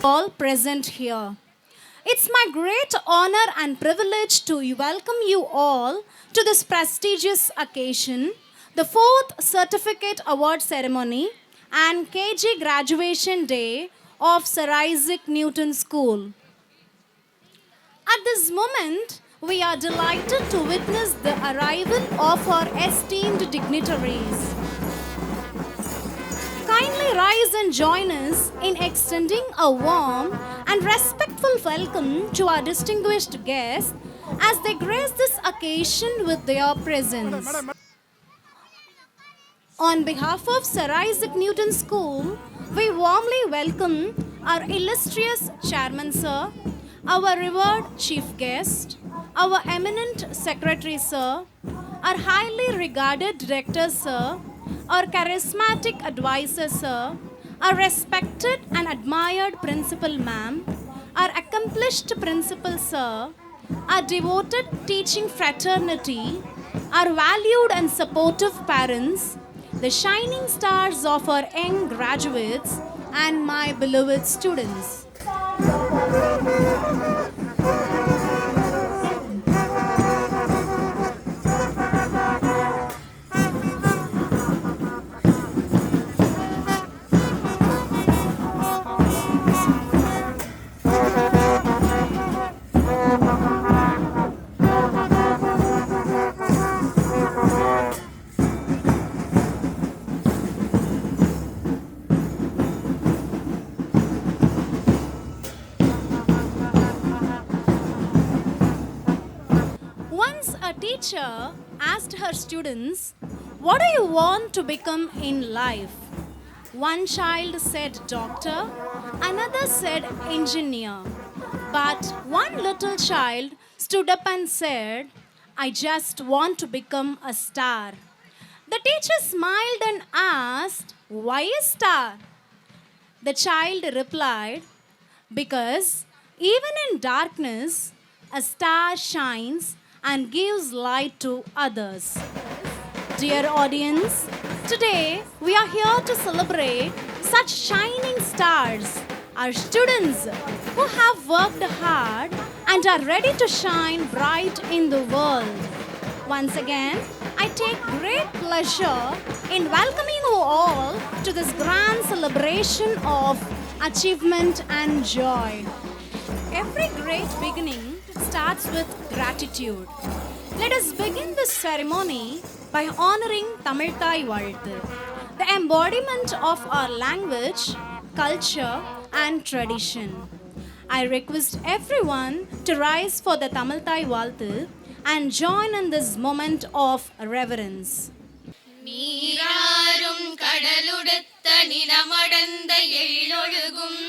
all present here. It's my great honor and privilege to welcome you all to this prestigious occasion, the fourth Certificate Award Ceremony and KG Graduation Day of Sir Isaac Newton School. At this moment, we are delighted to witness the arrival of our esteemed dignitaries. Kindly rise and join us in extending a warm and respectful welcome to our distinguished guests as they grace this occasion with their presence. On behalf of Sir Isaac Newton School, we warmly welcome our illustrious Chairman Sir, our revered Chief Guest, our eminent Secretary Sir, our highly regarded Director Sir, our charismatic advisor Sir, our respected and admired Principal Ma'am, our accomplished Principal Sir, our devoted teaching fraternity, our valued and supportive parents, the shining stars of our young graduates, and my beloved students. Once a teacher asked her students, "What do you want to become in life?" One child said doctor, another said engineer. But one little child stood up and said, "I just want to become a star." The teacher smiled and asked, "Why a star?" The child replied, "Because even in darkness, a star shines and gives light to others." Dear audience, today we are here to celebrate such shining stars, our students who have worked hard and are ready to shine bright in the world. Once again, I take great pleasure in welcoming you all to this grand celebration of achievement and joy. Every great beginning starts with gratitude. Let us begin this ceremony by honoring Tamil Thai Vazhthu, the embodiment of our language, culture, and tradition. I request everyone to rise for the Tamil Thai Vazhthu and join in this moment of reverence. நீராறும் கடலுடுத்த நிலமடந்த எழிலொழுகும்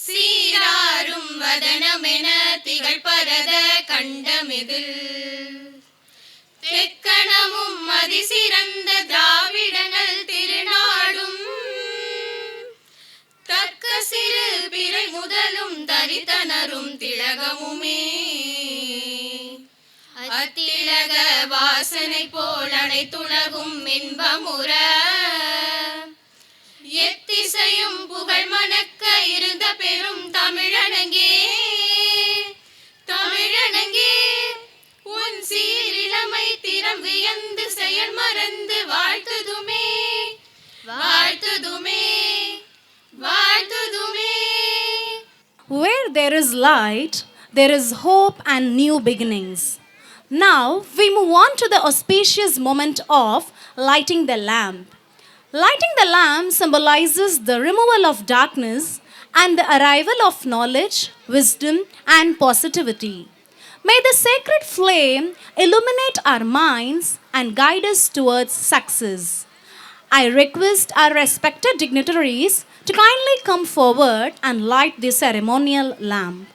சீராறும் வதனமென திகழ்பரத கண்டமிதில் தெக்கணமும் அதிசிறந்த திராவிடனல் திருநாடும் தக்க சிறு பிறை முதலும் தரித்தனரும் திலகமுமே அத்திலக வாசனை போல் அனைத்துலகும் இன்பமுற எத்திசையும் புகழ் மணக்க இருந்த பெரும் தமிழனங்கே தமிழனங்கே உன் சீரிளமை திறம் வியந்து செயல் மறந்து வாழ்த்துதுமே வாழ்த்துதுமே வாழ்த்துதுமே. Where there is light, there is hope and new beginnings. Now we move on to the auspicious moment of lighting the lamp. Lighting the lamp symbolizes the removal of darkness and the arrival of knowledge, wisdom, and positivity. May the sacred flame illuminate our minds and guide us towards success. I request our respected dignitaries to kindly come forward and light the ceremonial lamp.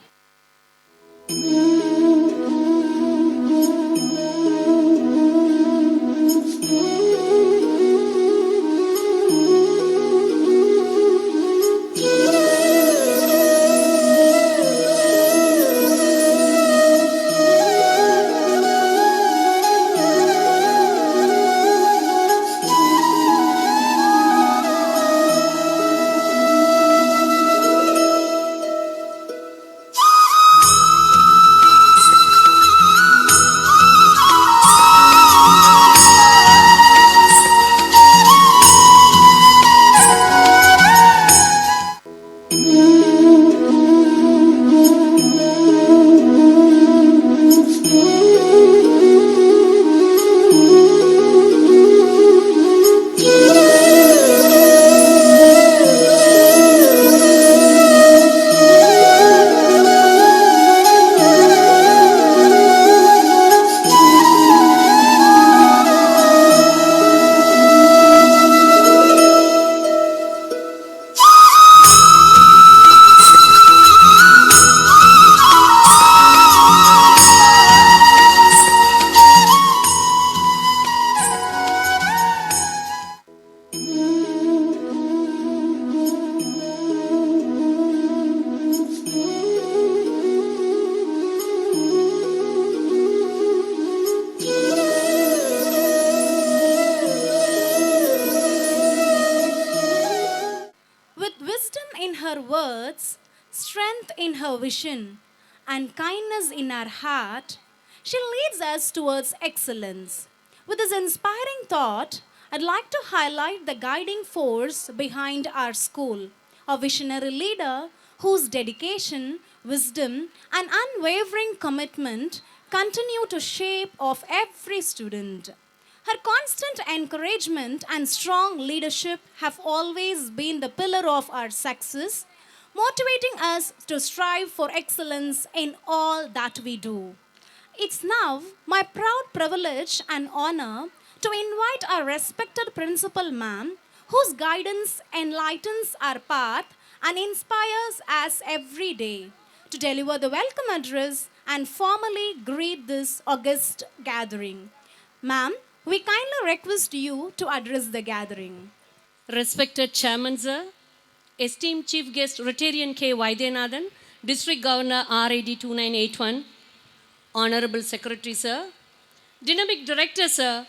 in her words, strength in her vision, and kindness in her heart, she leads us towards excellence. With this inspiring thought, I'd like to highlight the guiding force behind our school, a visionary leader whose dedication, wisdom, and unwavering commitment continue to shape of every student. Her constant encouragement and strong leadership have always been the pillar of our success, motivating us to strive for excellence in all that we do. It's now my proud privilege and honor to invite our respected principal ma'am, whose guidance enlightens our path and inspires us every day, to deliver the welcome address and formally greet this august gathering. Ma'am, we kindly request you to address the gathering. Respected Chairman Sir, esteemed Chief Guest Rotarian K. Vaidyanathan, District Governor RAD 2981, Honorable Secretary Sir, Dynamic Director Sir,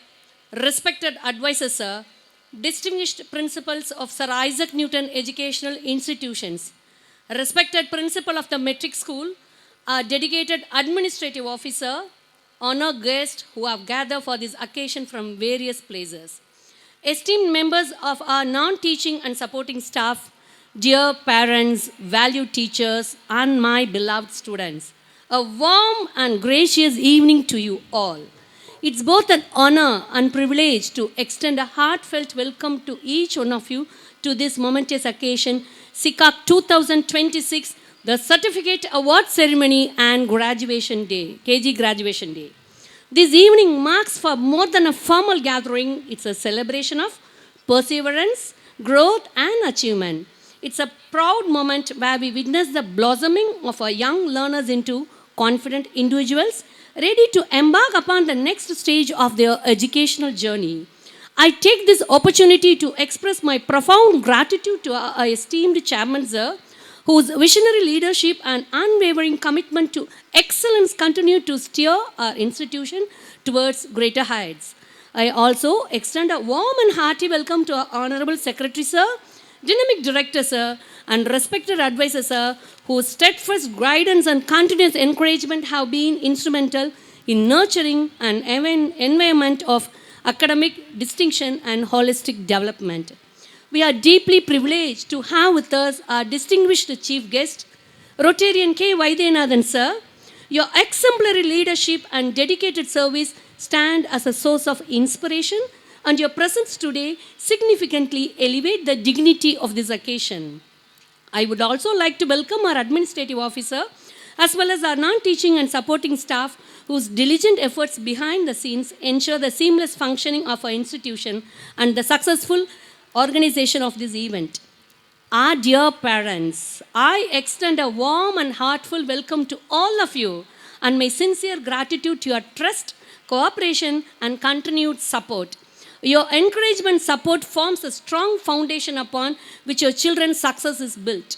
respected Advisor Sir, distinguished principals of Sir Isaac Newton Educational Institutions, respected Principal of the Metric School, our dedicated Administrative Officer, honored guests who have gathered for this occasion from various places, esteemed members of our non-teaching and supporting staff, dear parents, valued teachers, and my beloved students, a warm and gracious evening to you all. It's both an honor and privilege to extend a heartfelt welcome to each one of you to this momentous occasion, SICAC 2026, the Certificate Award Ceremony and Graduation Day, KG Graduation Day. This evening marks for more than a formal gathering. It's a celebration of perseverance, growth, and achievement. It's a proud moment where we witness the blossoming of our young learners into confident individuals ready to embark upon the next stage of their educational journey. I take this opportunity to express my profound gratitude to our esteemed Chairman Sir, whose visionary leadership and unwavering commitment to excellence continue to steer our institution towards greater heights. I also extend a warm and hearty welcome to our Honorable Secretary Sir, Dynamic Director Sir, and respected Advisor Sir, whose steadfast guidance and continuous encouragement have been instrumental in nurturing an environment of academic distinction and holistic development. We are deeply privileged to have with us our distinguished chief guest, Rotarian K. Vaidyanathan Sir. Your exemplary leadership and dedicated service stand as a source of inspiration, and your presence today significantly elevate the dignity of this occasion. I would also like to welcome our administrative officer as well as our non-teaching and supporting staff whose diligent efforts behind the scenes ensure the seamless functioning of our institution and the successful organization of this event. Our dear parents, I extend a warm and heartfelt welcome to all of you and my sincere gratitude to your trust, cooperation, and continued support. Your encouragement support forms a strong foundation upon which your children's success is built.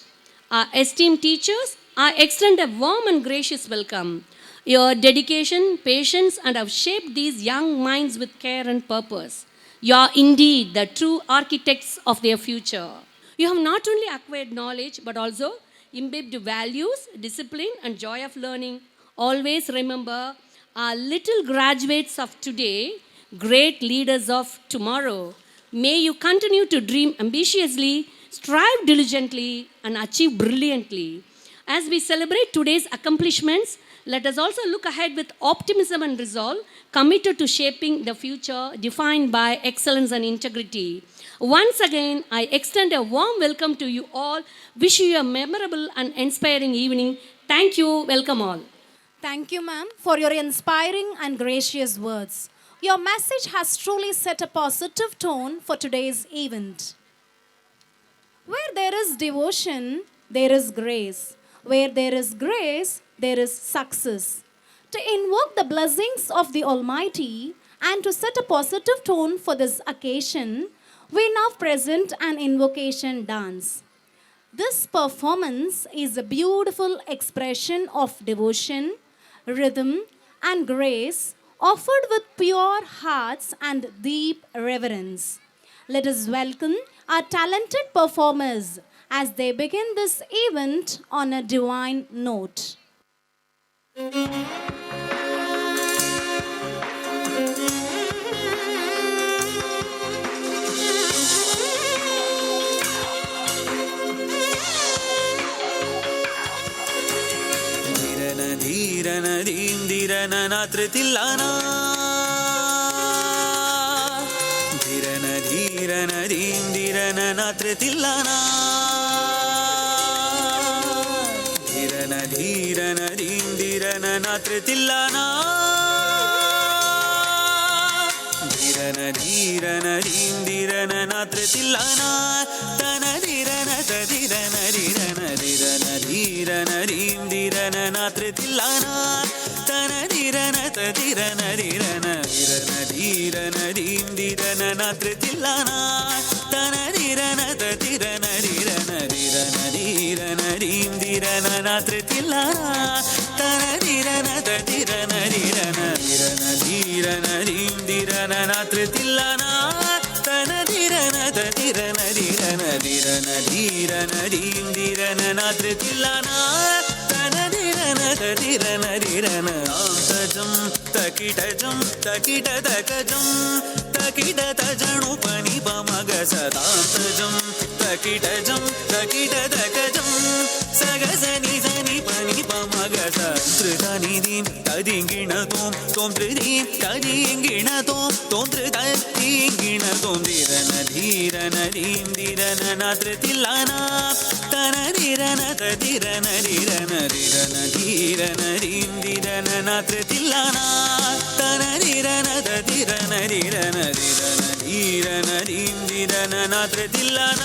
Our esteemed teachers, I extend a warm and gracious welcome. Your dedication, patience, and have shaped these young minds with care and purpose. You are indeed the true architects of their future. You have not only acquired knowledge but also imbibed values, discipline, and joy of learning. Always remember, our little graduates of today, great leaders of tomorrow. May you continue to dream ambitiously, strive diligently, and achieve brilliantly. As we celebrate today's accomplishments, let us also look ahead with optimism and resolve, committed to shaping the future defined by excellence and integrity. Once again, I extend a warm welcome to you all. Wish you a memorable and inspiring evening. Thank you. Welcome all. Thank you, ma'am, for your inspiring and gracious words. Your message has truly set a positive tone for today's event. Where there is devotion, there is grace. Where there is grace, there is success. To invoke the blessings of the Almighty and to set a positive tone for this occasion, we now present an invocation dance. This performance is a beautiful expression of devotion, rhythm, and grace offered with pure hearts and deep reverence. Let us welcome our talented performers as they begin this event on a divine note. ധീരന ധീരന നാത്രത്തില്ലാന ധീരന ധീരന നാത്രത്തില്ലാന ധീരന ധീരന നാത്രത്തില്ലാന ധീരന ധീരന നാത്രത്തില്ലാന തന ധീരന തധിരന ധീരന ധീരന ധീരന നാത്രത്തില്ലാന തന ധീരന തധിരന ധീരന ധീരന നാത്രത്തില്ലാന തന ധീരന തധിരന ധീരന ധീരന നാത്രത്തില്ലാന തന ധീരന തധിരന ധീരന ധീരന നാത്രത്തില്ലാന തന ധീരന തധിരന ധീരന ധീരന നാത്രത്തില്ലാന തന ധീരന തധിരന ധീരന തജം തകിടജം തകിട തകജം തകിട തജണു പനി പമഗ സദാന്തജം തകിടജം തകിട തകജം സഗസനി സനി പനി പമഗ സൃതനിധിം തദിങ്കിണ തോം തോം ത്രിധീം തദിങ്കിണ തോം തോം ത്രിതീങ്കിണ തോം ധീരന ധീരന നാത്രത്തില്ലാന തന ധീരന തധിരന ധീരന ധീരന നാത്രത്തില്ലാന തന ധീരന തധിരന ധീരന ധീരന നാത്രത്തില്ലാന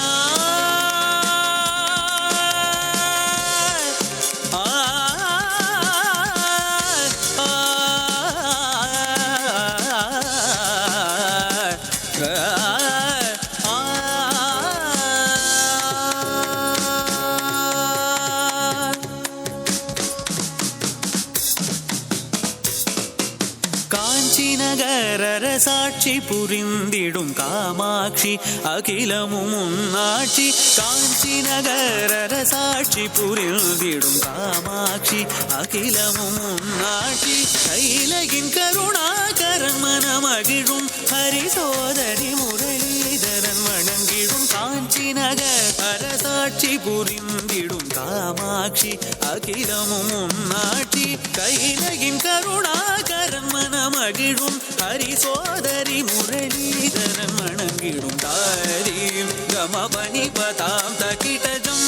சாட்சி புரிந்திடும் காமாட்சி அகிலமும் உன்னாட்சி காஞ்சி நகர சாட்சி புரிந்திடும் காமாட்சி அகிலமும் உன்னாட்சி கைலகின் கருணாகரன் மனமகிழும் ஹரிசோதரி முரளிதரன் வணங்கிடும் காஞ்சி நகர சாட்சி புரிந்திடும் காமாட்சி அகிலமும் உன்னாட்சி கைலகின் கருணாகரன் மனமகிழும் ஹரிசோதரி முரளிதரன் வணங்கிடும் தாரீம் கம பனி பதாம் தகிடஜம்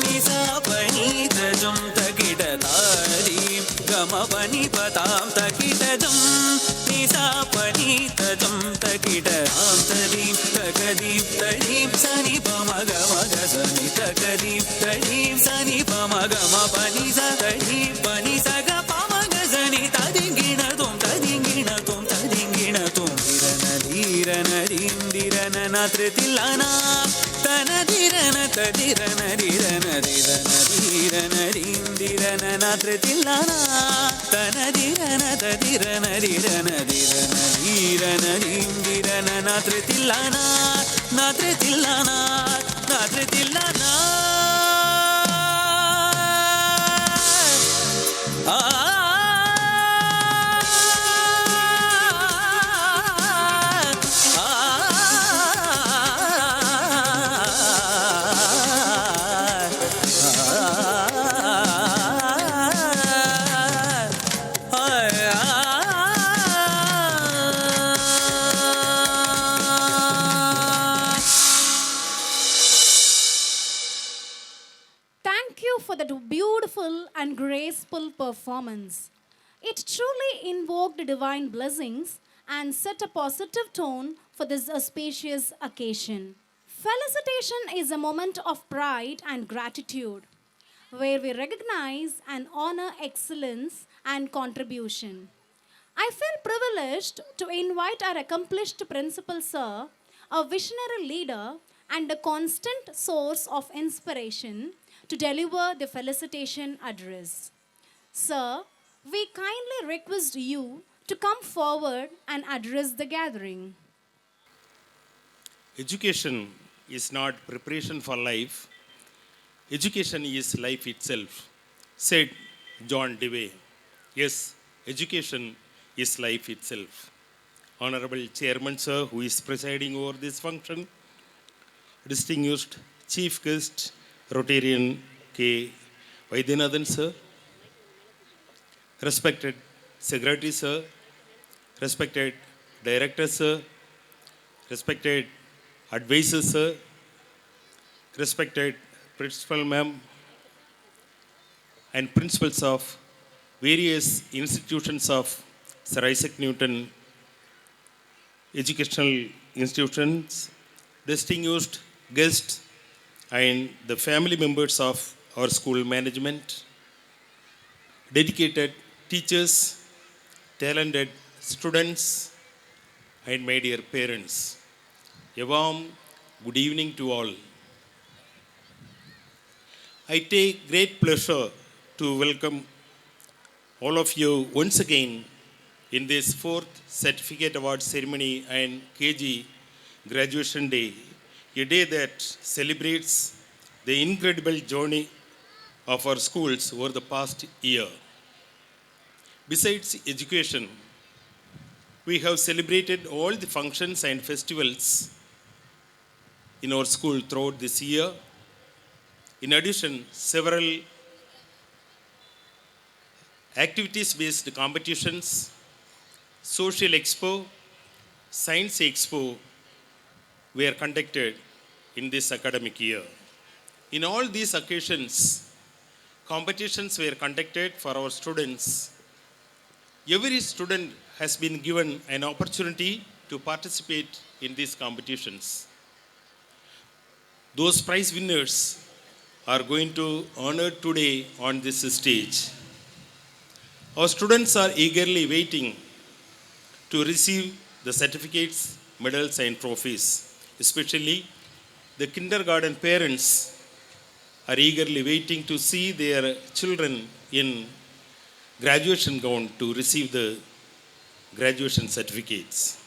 நிசா பனி தஜம் தகிட தாரீம் கம பனி பதாம் தகிடஜம் நிசா பனி தஜம் தகிட ஆம் தரீம் தகதீம் தரீம் சனி பமக மக சனி தகதீம் தரீம் சனி பமக ம பனி சதீம் பனி சக பமக சனி ததிங்கிணதும் ததிங்கிணதும் ധീരന നാത്രത്തില്ലാന തന ധീരന തധിരന ധീരന നാത്രത്തില്ലാന തന ധീരന തധിരന ധീരന നാത്രത്തില്ലാന നാത്രത്തില്ലാന Thank you for that beautiful and graceful performance. It truly invoked divine blessings and set a positive tone for this auspicious occasion. Felicitation is a moment of pride and gratitude, where we recognize and honor excellence and contribution. I feel privileged to invite our accomplished principal sir, a visionary leader and a constant source of inspiration, to deliver the felicitation address. Sir, we kindly request you to come forward and address the gathering. Education is not preparation for life, Education is life itself, said John Dewey. Yes, education is life itself. Honorable Chairman, sir, who is presiding over this function, distinguished Chief Guest, Rotarian K. Vaidyanathan, sir, respected Secretary, sir, respected Director, sir, respected advisors, sir, respected Principal ma'am, and principals of various institutions of Sir Isaac Newton educational institutions, distinguished guests, and the family members of our school management, dedicated teachers, talented students, and my dear parents. A warm good evening to all. I take great pleasure to welcome all of you once again in this fourth certificate award ceremony and KG graduation day, a day that celebrates the incredible journey of our schools over the past year. Besides education, we have celebrated all the functions and festivals in our school throughout this year. In addition, several activities-based competitions, social expo, science expo were conducted in this academic year. In all these occasions, competitions were conducted for our students. Every student has been given an opportunity to participate in these competitions. Those prize winners are going to honor today on this stage. Our students are eagerly waiting to receive the certificates, medals, and trophies. Especially the kindergarten parents are eagerly waiting to see their children in graduation gown to receive the graduation certificates.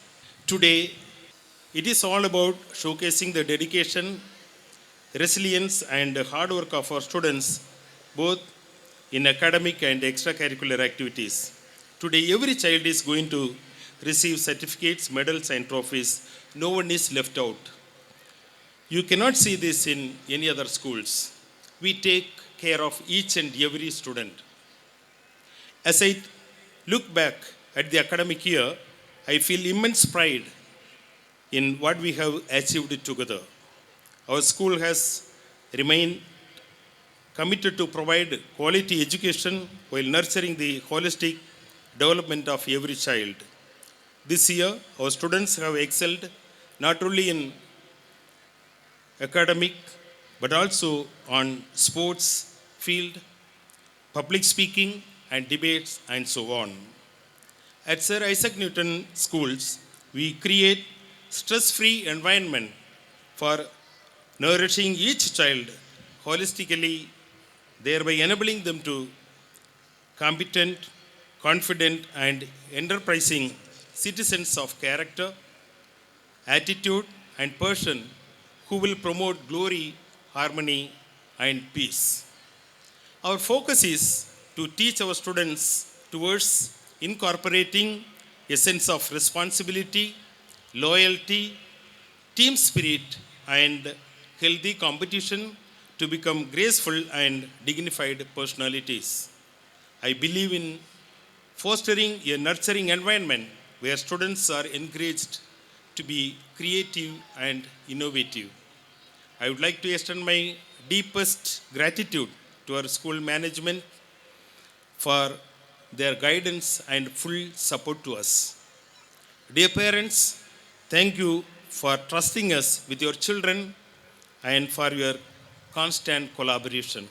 Today, it is all about showcasing the dedication, resilience, and hard work of our students, both in academic and extracurricular activities. Today, every child is going to receive certificates, medals, and trophies. No one is left out. You cannot see this in any other schools. We take care of each and every student. As I look back at the academic year, I feel immense pride in what we have achieved together. Our school has remained committed to provide quality education while nurturing the holistic development of every child. This year, our students have excelled not only in academic but also on sports field, public speaking, and debates, and so on. At Sir Isaac Newton schools, we create stress-free environment for nourishing each child holistically, thereby enabling them to competent, confident, and enterprising citizens of character, attitude, and passion who will promote glory, harmony, and peace. Our focus is to teach our students towards incorporating a sense of responsibility, loyalty, team spirit, and healthy competition to become graceful and dignified personalities. I believe in fostering a nurturing environment where students are encouraged to be creative and innovative. I would like to extend my deepest gratitude to our school management for their guidance and full support to us. Dear parents, thank you for trusting us with your children and for your constant collaboration.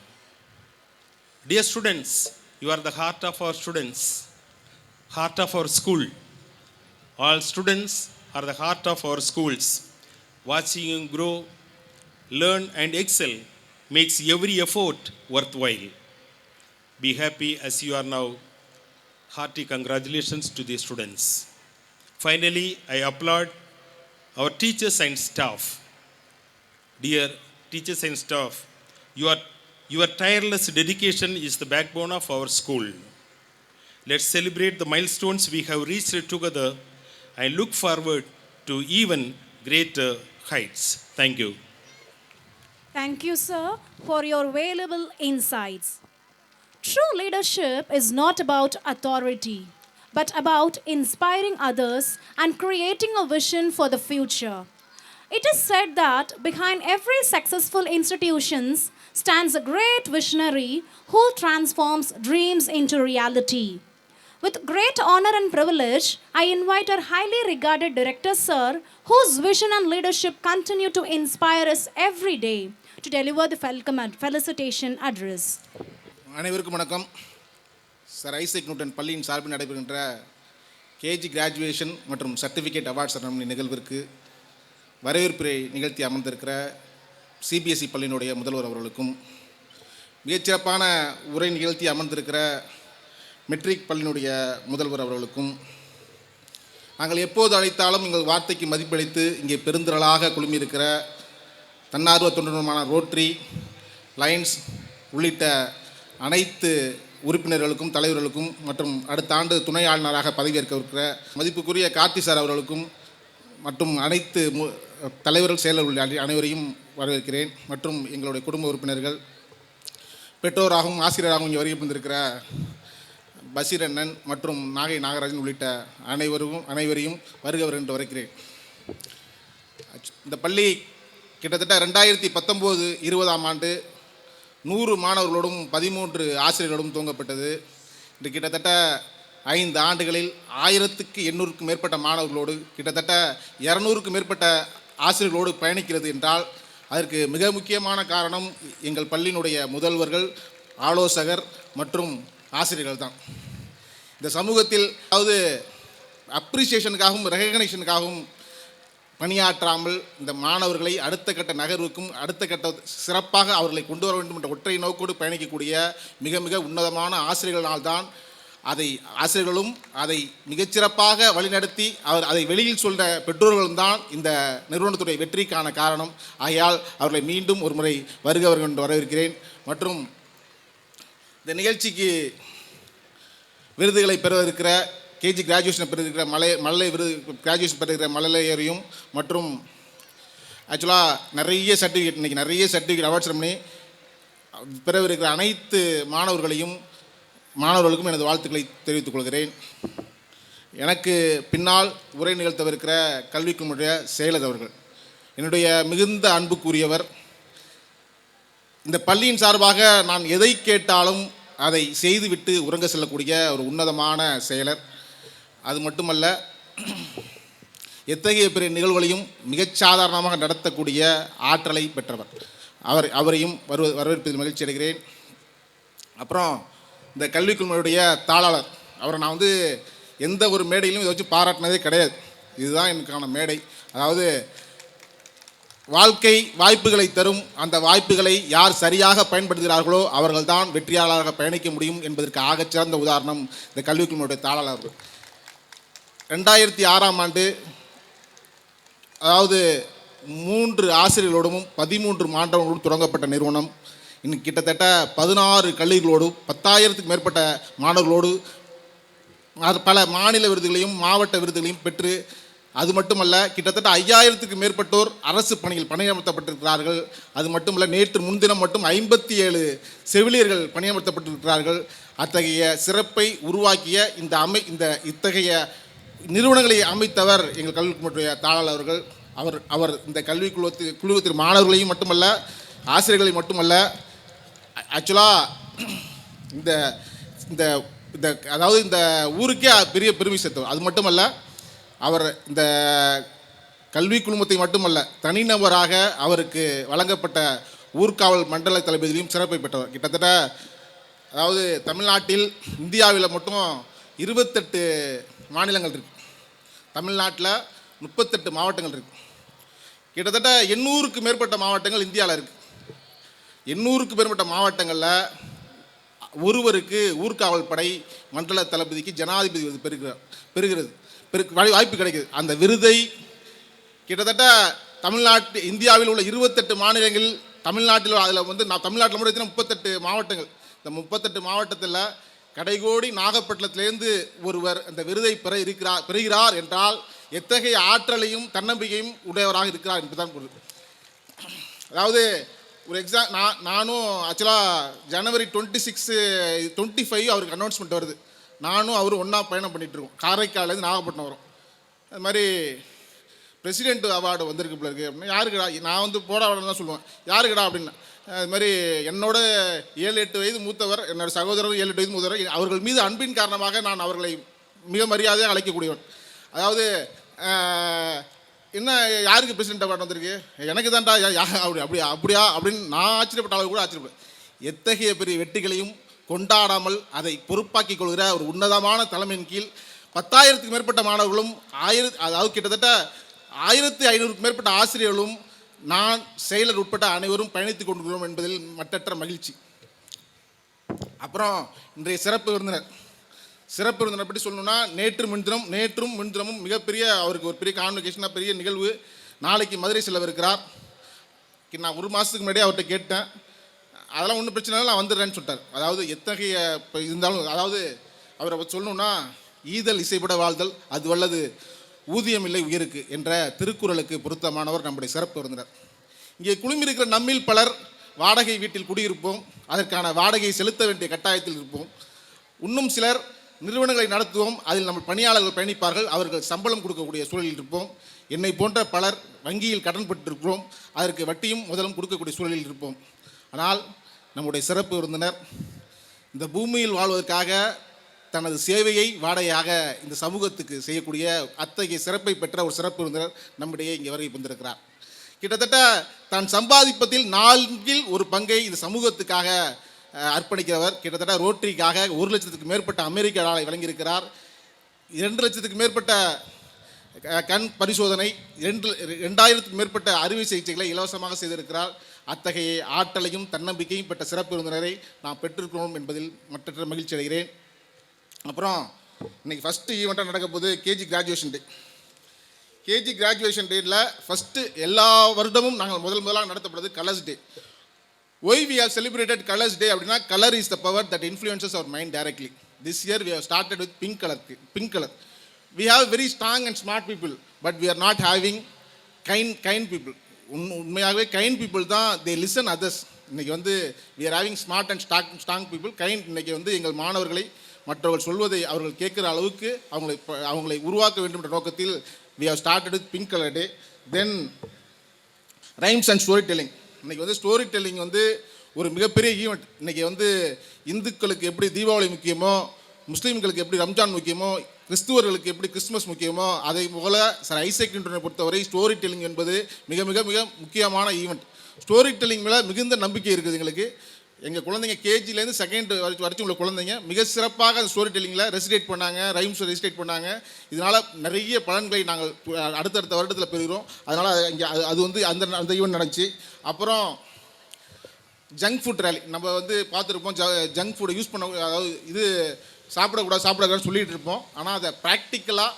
Dear students, you are the heart of our students, heart of our school. All students are the heart of our schools. Watching you grow, learn, and excel makes every effort worthwhile. Be happy as you are now. Hearty congratulations to the students. Finally, I applaud our teachers and staff. Dear teachers and staff, you are Your tireless dedication is the backbone of our school. Let's celebrate the milestones we have reached together and look forward to even greater heights. Thank you. Thank you, sir, for your valuable insights. True leadership is not about authority, but about inspiring others and creating a vision for the future. It is said that behind every successful institution stands a great visionary who transforms dreams into reality. With great honor and privilege, I invite our highly regarded director, sir, whose vision and leadership continue to inspire us every day, to deliver the welcome and felicitation address. அனைவருக்கும் வணக்கம். Sir Isaac Newton பள்ளியின் சார்பில் நடைபெறுகின்ற KG graduation மற்றும் certificate award ceremony நிகழ்விற்கு வரவேற்புரை நிகழ்த்தி அமர்ந்திருக்கிற சிபிஎஸ்இ பள்ளியினுடைய முதல்வர் அவர்களுக்கும், மிகச்சிறப்பான உரை நிகழ்த்தி அமர்ந்திருக்கிற மெட்ரிக் பள்ளியினுடைய முதல்வர் அவர்களுக்கும், நாங்கள் எப்போது அழைத்தாலும் எங்கள் வார்த்தைக்கு மதிப்பளித்து இங்கே பெருந்திரளாக குழுமியிருக்கிற தன்னார்வ தொண்டருமான ரோட்டரி, லயன்ஸ் உள்ளிட்ட அனைத்து உறுப்பினர்களுக்கும் தலைவர்களுக்கும் மற்றும் அடுத்த ஆண்டு துணை ஆளுநராக பதவியேற்கவிருக்கிற மதிப்புக்குரிய கார்த்தி சார் அவர்களுக்கும் மற்றும் அனைத்து தலைவர்கள் செயலர்கள் அனைவரையும் வரவேற்கிறேன். மற்றும் எங்களுடைய குடும்ப உறுப்பினர்கள், பெற்றோராகவும் ஆசிரியராகவும் இங்கே வருகை புரிந்திருக்கிற பஷீர் அண்ணன் மற்றும் நாகை நாகராஜன் உள்ளிட்ட அனைவரையும் வருக என்று வரவேற்கிறேன். இந்த பள்ளி கிட்டத்தட்ட 2019-20 ஆண்டு 100 மாணவர்களோடும் 13 ஆசிரியர்களோடும் துவங்கப்பட்டது. இது கிட்டத்தட்ட 5 ஆண்டுகளில் 1800க்கும் மேற்பட்ட மாணவர்களோடு கிட்டத்தட்ட 200க்கும் மேற்பட்ட ஆசிரியர்களோடு பயணிக்கிறது என்றால் அதற்கு மிக முக்கியமான காரணம் எங்கள் பள்ளியினுடைய முதல்வர்கள், ஆலோசகர் மற்றும் ஆசிரியர்கள் தான். இந்த சமூகத்தில் அதாவது அப்ரிசியேஷனுக்காகவும் ரெகக்னைஷனுக்காகவும் பணியாற்றாமல் இந்த மாணவர்களை அடுத்த கட்ட நகர்வுக்கும் அடுத்த கட்ட சிறப்பாக அவர்களை கொண்டு வர வேண்டும் என்ற ஒற்றை நோக்கோடு பயணிக்கக்கூடிய மிக மிக உன்னதமான ஆசிரியர்களால்தான் ஆசிரியர்களும் அதை மிகச்சிறப்பாக வழிநடத்தி அதை வெளியில் சொல்கிற பெற்றோர்களும் தான் இந்த நிறுவனத்துடைய வெற்றிக்கான காரணம். ஆகையால் அவர்களை மீண்டும் ஒரு முறை வருக என்று வரவேற்கிறேன். மற்றும் இந்த நிகழ்ச்சிக்கு விருதுகளை பெறுவதற்கிற கேஜி கிராஜுவேஷன் பெறுகிற மழலை விருது கிராஜுவேஷன் பெறுகிற மழலையரையும் மற்றும் ஆக்சுவலாக நிறைய சர்டிஃபிகேட் இன்றைக்கி நிறைய சர்டிஃபிகேட் அவார்ட் செரமனி பெறவிருக்கிற அனைத்து மாணவர்களுக்கும் எனது வாழ்த்துக்களை தெரிவித்துக் கொள்கிறேன். எனக்கு பின்னால் உரை நிகழ்த்தவிருக்கிற கல்விக்குழுவுடைய செயலர் அவர்கள் என்னுடைய மிகுந்த அன்புக்குரியவர். இந்த பள்ளியின் சார்பாக நான் எதை கேட்டாலும் அதை செய்துவிட்டு உறங்க செல்லக்கூடிய ஒரு உன்னதமான செயலர். அது மட்டுமல்ல, எத்தகைய பெரிய நிகழ்வுகளையும் மிகச்சாதாரணமாக நடத்தக்கூடிய ஆற்றலை பெற்றவர். அவரையும் வரவேற்பதில் மகிழ்ச்சி அடைகிறேன். அப்புறம் இந்த கல்விக்குழுவுடைய தாளாளர் அவரை நான் எந்த ஒரு மேடையிலும் இதை வச்சு பாராட்டினதே கிடையாது. இதுதான் எனக்கான மேடை. அதாவது வாழ்க்கை வாய்ப்புகளை தரும், அந்த வாய்ப்புகளை யார் சரியாக பயன்படுத்துகிறார்களோ அவர்கள்தான் வெற்றியாளராக பயணிக்க முடியும் என்பதற்கு ஆகச்சிறந்த உதாரணம் இந்த கல்விக்குழுவுடைய தாளாளர்கள். 2006 ஆண்டு அதாவது 3 ஆசிரியர்களோடும் 13 மாணவர்களோடும் தொடங்கப்பட்ட நிறுவனம் இன்னைக்கு கிட்டத்தட்ட 16 கல்லூரிகளோடும் 10,000க்கும் மேற்பட்ட மாணவர்களோடு பல மாநில விருதுகளையும் மாவட்ட விருதுகளையும் பெற்று, அது மட்டுமல்ல கிட்டத்தட்ட 5,000க்கும் மேற்பட்டோர் அரசு பணியில் பணியமர்த்தப்பட்டிருக்கிறார்கள். அது மட்டுமல்ல, நேற்று முன்தினம் மட்டும் 57 செவிலியர்கள் பணியமர்த்தப்பட்டிருக்கிறார்கள். அத்தகைய சிறப்பை உருவாக்கிய இத்தகைய நிறுவனங்களை அமைத்தவர் எங்கள் கல்விக்குழுவுடைய தாளாளர் அவர்கள். அவர் இந்த குழுவத்தின் மாணவர்களையும் மட்டுமல்ல, ஆசிரியர்களை மட்டுமல்ல, ஆக்சுவலாக அதாவது இந்த ஊருக்கே பெரிய பெருமை சேர்த்தவர். அது மட்டுமல்ல, அவர் இந்த கல்வி குழுமத்தை மட்டுமல்ல, தனிநபராக அவருக்கு வழங்கப்பட்ட ஊர்காவல் மண்டல தளபதியிலும் சிறப்பை பெற்றவர். கிட்டத்தட்ட அதாவது தமிழ்நாட்டில் இந்தியாவில் மட்டும் 28 மாநிலங்கள் இருக்குது. தமிழ்நாட்டில் 38 மாவட்டங்கள் இருக்குது. கிட்டத்தட்ட 800க்கும் மேற்பட்ட மாவட்டங்கள் இந்தியாவில் இருக்குது. 800க்கும் மேற்பட்ட மாவட்டங்களில் ஒருவருக்கு ஊர்காவல் படை மண்டல தளபதிக்கு ஜனாதிபதி விருது பெறுகிறது வாய்ப்பு கிடைக்குது. அந்த விருதை கிட்டத்தட்ட இந்தியாவில் உள்ள 28 மாநிலங்களில் தமிழ்நாட்டில் அதில் வந்து நான் தமிழ்நாட்டில் மட்டும் எடுத்தீங்கன்னா 38 மாவட்டங்கள். இந்த 38 மாவட்டத்தில் கடைகோடி நாகப்பட்டினத்திலேருந்து ஒருவர் அந்த விருதை பெறுகிறார் என்றால் எத்தகைய ஆற்றலையும் தன்னம்பிக்கையும் உடையவராக இருக்கிறார் என்பதுதான் பொருள். அதாவது ஒரு நானும் ஆக்சுவலாக ஜனவரி 25 அவருக்கு அனௌன்ஸ்மெண்ட் வருது. நானும் அவரும் ஒன்றா பயணம் பண்ணிகிட்ருக்கோம். காரைக்காலேருந்து நாகப்பட்டினம் வரும். அது மாதிரி பிரசிடென்ட் அவார்டு வந்திருக்கு போல இருக்குது அப்படின்னா, யாருக்குடா? நான் வந்து போட அவார்டு தான் சொல்லுவேன். யாருக்குடா அப்படின்னா, அது மாதிரி என்னோட 7-8 வயது மூத்தவர், என்னோடய சகோதரர் 7-8 வயது மூத்தவர், அவர்கள் மீது அன்பின் காரணமாக நான் அவர்களை மிக மரியாதையாக அழைக்கக்கூடியவன். அதாவது என்ன யாருக்கு பிரசிடென்ட் அவார்டு வந்திருக்கு? எனக்கு தான்டா. அப்படியா அப்படின்னு நான் ஆச்சரியப்பட்ட அளவு கூட ஆச்சரியப்பட்டேன். எத்தகைய பெரிய வெற்றிகளையும் கொண்டாடாமல் அதை பொறுப்பாக்கிக் கொள்கிற ஒரு உன்னதமான தலைமையின் கீழ் 10,000க்கும் மேற்பட்ட மாணவர்களும் அதாவது கிட்டத்தட்ட 1,500க்கும் மேற்பட்ட ஆசிரியர்களும் நான் செயலர் உட்பட்ட அனைவரும் பயணித்துக் கொண்டிருக்கிறோம் என்பதில் மற்றற்ற மகிழ்ச்சி. அப்புறம் இன்றைய சிறப்பு விருந்தினர் பற்றி சொல்லணும்னா, நேற்றும் முன்தினமும் மிகப்பெரிய அவருக்கு ஒரு பெரிய கான்வெகேஷனாக பெரிய நிகழ்வு. நாளைக்கு மதுரை செல்லவிருக்கிறார். நான் 1 மாதத்துக்கு முன்னாடியே அவர்கிட்ட கேட்டேன். அதெல்லாம் ஒன்றும் பிரச்சனை இல்லை, நான் வந்துடுறேன்னு சொல்லிட்டார். அதாவது எத்தகைய இருந்தாலும், அதாவது அவரை சொல்லணும்னா, ஈதல் இசைப்பட வாழ்தல் அது வல்லது ஊதியம் இல்லை உயிருக்கு என்ற திருக்குறளுக்கு பொருத்தமானவர் நம்முடைய சிறப்பு விருந்தினர். இங்கே குழுமியிருக்கிற நம்மில் பலர் வாடகை வீட்டில் குடியிருப்போம். அதற்கான வாடகையை செலுத்த வேண்டிய கட்டாயத்தில் இருப்போம். இன்னும் சிலர் நிறுவனங்களை நடத்துவோம். அதில் நம்ம பணியாளர்கள் பயணிப்பார்கள். அவர்கள் சம்பளம் கொடுக்கக்கூடிய சூழலில் இருப்போம். என்னை போன்ற பலர் வங்கியில் கடன் பெற்றிருக்கிறோம். அதற்கு வட்டியும் முதலும் கொடுக்கக்கூடிய சூழலில் இருப்போம். ஆனால் நம்முடைய சிறப்பு விருந்தினர் இந்த பூமியில் வாழ்வதற்காக தனது சேவையை வாடகையாக இந்த சமூகத்துக்கு செய்யக்கூடிய அத்தகைய சிறப்பை பெற்ற ஒரு சிறப்பு விருந்தினர் நம்மிடையே இங்கே வரை வந்திருக்கிறார். கிட்டத்தட்ட தான் சம்பாதிப்பதில் 4 ஒரு பங்கை இந்த சமூகத்துக்காக அர்ப்பணிக்கிறவர். கிட்டத்தட்ட ரோட்டரிக்காக 1 லட்சத்துக்கு மேற்பட்ட அமெரிக்க டாலரை வழங்கியிருக்கிறார். 2 லட்சத்துக்கு மேற்பட்ட கண் பரிசோதனை, 2000க்கும் மேற்பட்ட அறுவை சிகிச்சைகளை இலவசமாக செய்திருக்கிறார். அத்தகைய ஆற்றலையும் தன்னம்பிக்கையும் பெற்ற சிறப்பு விருந்தினரை நாம் பெற்றிருக்கிறோம் என்பதில் மற்றற்ற மகிழ்ச்சி அடைகிறேன். அப்புறம் இன்றைக்கி ஃபஸ்ட்டு ஈவெண்ட்டாக நடக்க போது KG graduation day. KG graduation டேயில் ஃபஸ்ட்டு எல்லா வருடமும் நாங்கள் முதலாக நடத்தப்படுறது colours day. Why we have celebrated colours day அப்படின்னா, colour is the power that influences our mind directly. This year we have started with pink colour. We have very strong and smart people, but we are not having kind people. உண்மையாகவே kind people தான் they listen others. இன்றைக்கி வந்து we are having smart and strong people. இன்றைக்கி வந்து எங்கள் மாணவர்களை மற்றவர்கள் சொல்வதை அவர்கள் கேட்குற அளவுக்கு அவங்களை உருவாக்க வேண்டும் என்ற நோக்கத்தில் we have started with pink color day. Then rhymes and story telling. இன்றைக்கி வந்து ஸ்டோரி டெல்லிங் வந்து ஒரு மிகப்பெரிய ஈவெண்ட். இன்றைக்கி வந்து இந்துக்களுக்கு எப்படி தீபாவளி முக்கியமோ, முஸ்லீம்களுக்கு எப்படி ரம்ஜான் முக்கியமோ, கிறிஸ்துவர்களுக்கு எப்படி கிறிஸ்துமஸ் முக்கியமோ, அதை போல சார் ஐசக் நியூட்டனை பொறுத்தவரை ஸ்டோரி டெல்லிங் என்பது மிக மிக மிக முக்கியமான ஈவெண்ட். ஸ்டோரி டெல்லிங் மேலே மிகுந்த நம்பிக்கை இருக்குது எங்களுக்கு. எங்கள் குழந்தைங்க கேஜிலேருந்து செகண்ட் வரைக்கும் உள்ள குழந்தைங்க மிக சிறப்பாக அந்த ஸ்டோரி டெல்லிங்கில் ரெசிடேட் பண்ணாங்க, ரைம்ஸ் ரெசிடேட் பண்ணாங்க. இதனால் நிறைய பலன்களை நாங்கள் அடுத்தடுத்த வருடத்தில் பெறுகிறோம். அதனால் இங்கே அது வந்து அந்த ஈவெண்ட் நடந்துச்சு. அப்புறம் ஜங்க் ஃபுட் ரேலி நம்ம வந்து பார்த்துருப்போம். ஜங்க் ஃபுட்டை யூஸ் பண்ண, அதாவது இது சாப்பிடக்கூடாதுன்னு சொல்லிகிட்டு இருப்போம். ஆனால் அதை ப்ராக்டிக்கலாக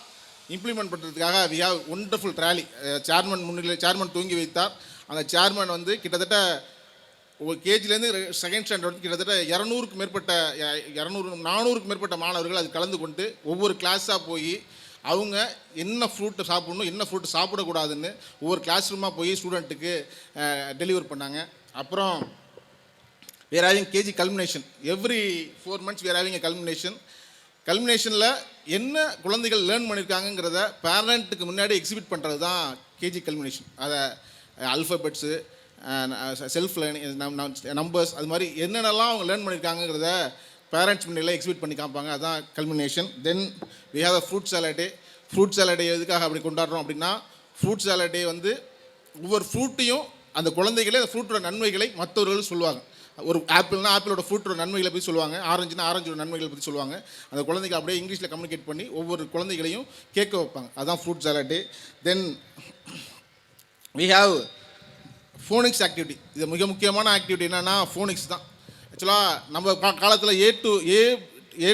இம்ப்ளிமெண்ட் பண்ணுறதுக்காக we have wonderful rally. Chairman தூங்கி வைத்தார். அந்த சேர்மன் வந்து கிட்டத்தட்ட ஒரு கேஜிலேருந்து செகண்ட் ஸ்டாண்டர்ட் கிட்டத்தட்ட 400க்கும் மேற்பட்ட மாணவர்கள் அது கலந்து கொண்டு ஒவ்வொரு கிளாஸாக போய் அவங்க என்ன ஃப்ரூட்டை சாப்பிடணும், என்ன ஃப்ரூட்டு சாப்பிடக்கூடாதுன்னு ஒவ்வொரு கிளாஸ் ரூமாக போய் ஸ்டூடெண்ட்டுக்கு டெலிவர் பண்ணாங்க. அப்புறம் we are having KG culmination. Every 4 months we are having a கல்மினேஷனில் என்ன குழந்தைகள் லேர்ன் பண்ணியிருக்காங்கிறத பேரண்ட்டுக்கு முன்னாடி எக்ஸிபிட் பண்ணுறது தான் கேஜி கல்மினேஷன். அதை அல்ஃபபெட்ஸு, செல்ஃப் லேர்னிங், நம்பர்ஸ், அது மாதிரி என்னென்னலாம் அவங்க லேர்ன் பண்ணியிருக்காங்கிறத பேரண்ட்ஸ் முன்னிலையில் எக்ஸிபிட் பண்ணி காமிப்பாங்க. அதுதான் culmination. Then we have a fruit salad day. எதுக்காக அப்படி கொண்டாடுறோம் அப்படின்னா, ஃப்ரூட் சாலட் டே வந்து ஒவ்வொரு ஃப்ரூட்டையும் அந்த குழந்தைகளே அந்த ஃப்ரூட்டோட நன்மைகளை மற்றவர்கள் சொல்லுவாங்க. ஒரு ஆப்பிள்னா ஆப்பிளோட ஃப்ரூட்டோட நன்மைகளை பற்றி சொல்லுவாங்க, ஆரஞ்சுனா ஆரஞ்சோட நன்மைகளை பற்றி சொல்லுவாங்க. அந்த குழந்தைகள் அப்படியே இங்கிலீஷில் கம்யூனிகேட் பண்ணி ஒவ்வொரு குழந்தைகளையும் கேட்க வைப்பாங்க. அதுதான் fruit salad day. Then we have phonics activity. இது மிக முக்கியமான ஆக்டிவிட்டி என்னென்னா ஃபோனிக்ஸ் தான். ஆக்சுவலாக நம்ம காலத்தில் ஏ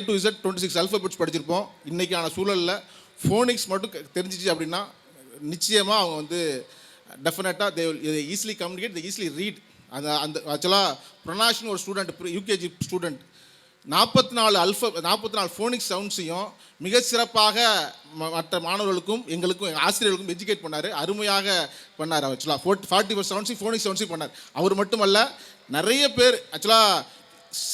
டு இசட் 26 அல்ஃபபெட்ஸ் படிச்சிருப்போம். இன்றைக்கான சூழலில் ஃபோனிக்ஸ் மட்டும் தெரிஞ்சிச்சு அப்படின்னா நிச்சயமாக அவங்க வந்து டெஃபினட்டாக தே ஈஸிலி கம்யூனிகேட், தே ஈஸிலி ரீட். அந்த அந்த ஆக்சுவலாக ப்ரொனாஷ்னு ஒரு ஸ்டூடெண்ட் யூகேஜி ஸ்டூடெண்ட் 44 ஃபோனிக்ஸ் சவுண்ட்ஸையும் மிக சிறப்பாக மற்ற மாணவர்களுக்கும் எங்களுக்கும் ஆசிரியர்களுக்கும் எஜுகேட் பண்ணார். அருமையாக பண்ணார். ஆக்சுவலாக 44 சவுண்ட்ஸையும் ஃபோனிக்ஸ் சவுண்ட்ஸையும் பண்ணார். அவர் மட்டுமல்ல, நிறைய பேர் ஆக்சுவலாக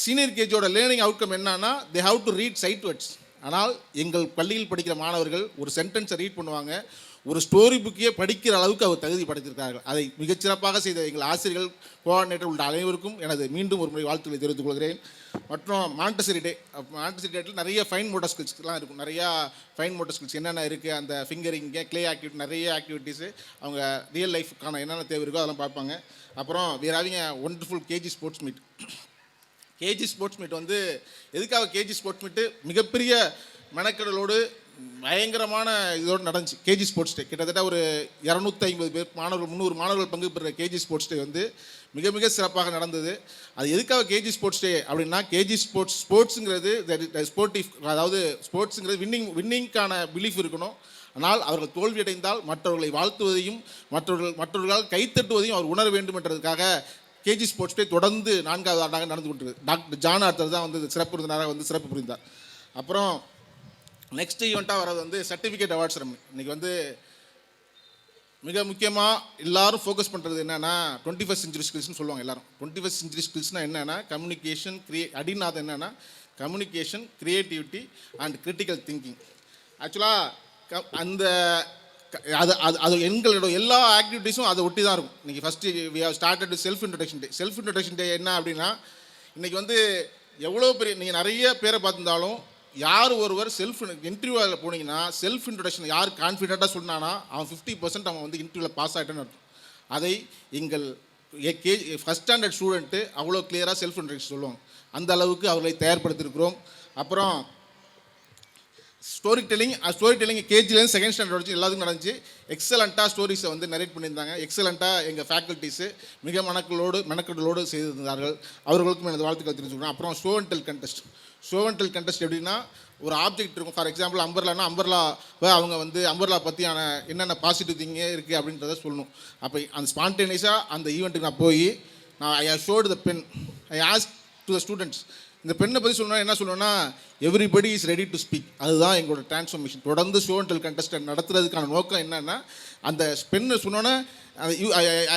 சீனியர் கேஜியோட லேர்னிங் அவுட்கம் என்னன்னா they have to read sight words. ஆனால் எங்கள் பள்ளியில் படிக்கிற மாணவர்கள் ஒரு சென்டென்ஸை ரீட் பண்ணுவாங்க, ஒரு ஸ்டோரி புக்கையே படிக்கிற அளவுக்கு அவர் தகுதி படைத்திருக்கிறார்கள். அதை மிகச்சிறப்பாக செய்த எங்கள் ஆசிரியர்கள், கோஆர்டினேட்டர் உள்ள அனைவருக்கும் எனது மீண்டும் ஒரு முறை வாழ்த்துக்களை தெரிவித்துக் கொள்கிறேன். மற்றும் மாண்டசரி டேட்டில் நிறைய ஃபைன் மோட்டர் ஸ்கில்ஸ்லாம் இருக்கும். நிறையா ஃபைன் மோட்டர் ஸ்கில்ஸ் என்னென்ன இருக்குது, அந்த ஃபிங்கரிங்கு, க்ளே ஆக்டிவிட்டி, நிறைய ஆக்டிவிட்டீஸு அவங்க ரியல் லைஃப்க்கான என்னென்ன தேவை இருக்கோ அதெல்லாம் பார்ப்பாங்க. அப்புறம் we're having a wonderful KG sports meet. KG sports meet வந்து எதுக்காக கேஜி ஸ்போர்ட்ஸ் மீட்டு மிகப்பெரிய மெனக்கடலோடு பயங்கரமான இதோடு நடந்துச்சு. கேஜி ஸ்போர்ட்ஸ் டே கிட்டத்தட்ட ஒரு 250 பேர் மாணவர்கள், 300 மாணவர்கள் பங்கு பெறுற கேஜி ஸ்போர்ட்ஸ் டே வந்து மிக மிக சிறப்பாக நடந்தது. அது எதுக்காக கேஜி ஸ்போர்ட்ஸ் டே அப்படின்னா, கேஜி ஸ்போர்ட்ஸுங்கிறது ஸ்போர்ட்டிவ், அதாவது ஸ்போர்ட்ஸுங்கிறது வின்னிங்கான பிலீஃப் இருக்கணும். ஆனால் அவர்கள் தோல்வியடைந்தால் மற்றவர்களை வாழ்த்துவதையும் மற்றவர்களால் கைத்தட்டுவதையும் அவர் உணர வேண்டும் என்றதுக்காக கேஜி ஸ்போர்ட்ஸ் டே தொடர்ந்து 4வது ஆண்டாக நடந்து கொண்டிருக்கு. டாக்டர் ஜான் ஆர்த்தர் தான் வந்து சிறப்பு விருந்தினராக வந்து சிறப்பு புரிந்தார். அப்புறம் நெக்ஸ்ட் ஈவெண்ட்டாக வர்றது வந்து சர்டிஃபிகேட் அவார்ட் செரமனி. இன்றைக்கி வந்து மிக முக்கியமாக எல்லாரும் ஃபோக்கஸ் பண்ணுறது என்னென்னா 21st century ஸ்கில்ஸ்னு சொல்லுவாங்க எல்லாரும். 21st century ஸ்கில்ஸ்னால் என்னென்னா கம்யூனிகேஷன், அடிநாதம் என்னென்னா communication, creativity and critical thinking. ஆக்சுவலாக அந்த அது எங்களோட எல்லா ஆக்டிவிட்டீஸும் அதை ஒட்டி தான் இருக்கும். இன்றைக்கி first we have started self introduction day. Self introduction day என்ன அப்படின்னா, இன்றைக்கி வந்து எவ்வளோ பெரிய நீங்கள் நிறைய பேரை பார்த்துருந்தாலும் யார் ஒருவர் இன்டர்வியூவில் போனீங்கன்னா செல்ஃப் இன்ட்ரடக்ஷன் யார் கான்ஃபிடென்ட்டாக சொன்னானா அவன் 50% அவன் வந்து இன்டர்வியூவில் பாஸ் ஆகிட்டேன்னு அர்த்தம். அதை எங்கள் ஃபஸ்ட் ஸ்டாண்டர்ட் ஸ்டூடெண்ட்டு அவ்வளோ கிளியராக செல்ஃப் இன்ட்ரடக்ஷன் சொல்லுவாங்க. அந்த அளவுக்கு அவர்களை தயார்படுத்தியிருக்கிறோம். அப்புறம் ஸ்டோரி டெல்லிங் கேஜிலேருந்து செகண்ட் ஸ்டாண்டர்ட் வச்சு எல்லாத்துக்கும் நடந்துச்சு. எக்ஸலண்ட்டாக ஸ்டோரிஸை வந்து நரேட் பண்ணியிருந்தாங்க. எக்ஸலண்ட்டாக எங்கள் ஃபேக்கல்ட்டிஸு மிக மெனக்கடலோடு செய்திருந்தார்கள். அவர்களுக்கும் எனது வாழ்த்துக்கள் தெரிஞ்சுக்கணும். அப்புறம் ஷோ அண்ட் டெல் கண்டெஸ்ட் எப்படின்னா, ஒரு ஆப்ஜெக்ட் இருக்கும். ஃபார் எக்ஸாம்பிள் அம்பர்லானா அம்பர்லாவை அவங்க வந்து அம்பர்லா பற்றியான என்னென்ன பாசிட்டிவ் திங்கே இருக்குது அப்படின்றத சொல்லணும். அப்போ அந்த ஸ்பான்டேனியஸாக அந்த ஈவெண்ட்டுக்கு நான் போய் I showed the pen, I ask to the students, இந்த பெண்ணை பற்றி சொல்லணும்னா என்ன சொல்லணும்னா, everybody is ready to speak. அதுதான் எங்களோட டிரான்ஸ்ஃபர்மேஷன். தொடர்ந்து ஷோ அண்ட் டெல் கண்டெஸ்ட் நடத்துறதுக்கான நோக்கம் என்னென்னா, அந்த பெண்ணை சொன்னோன்னே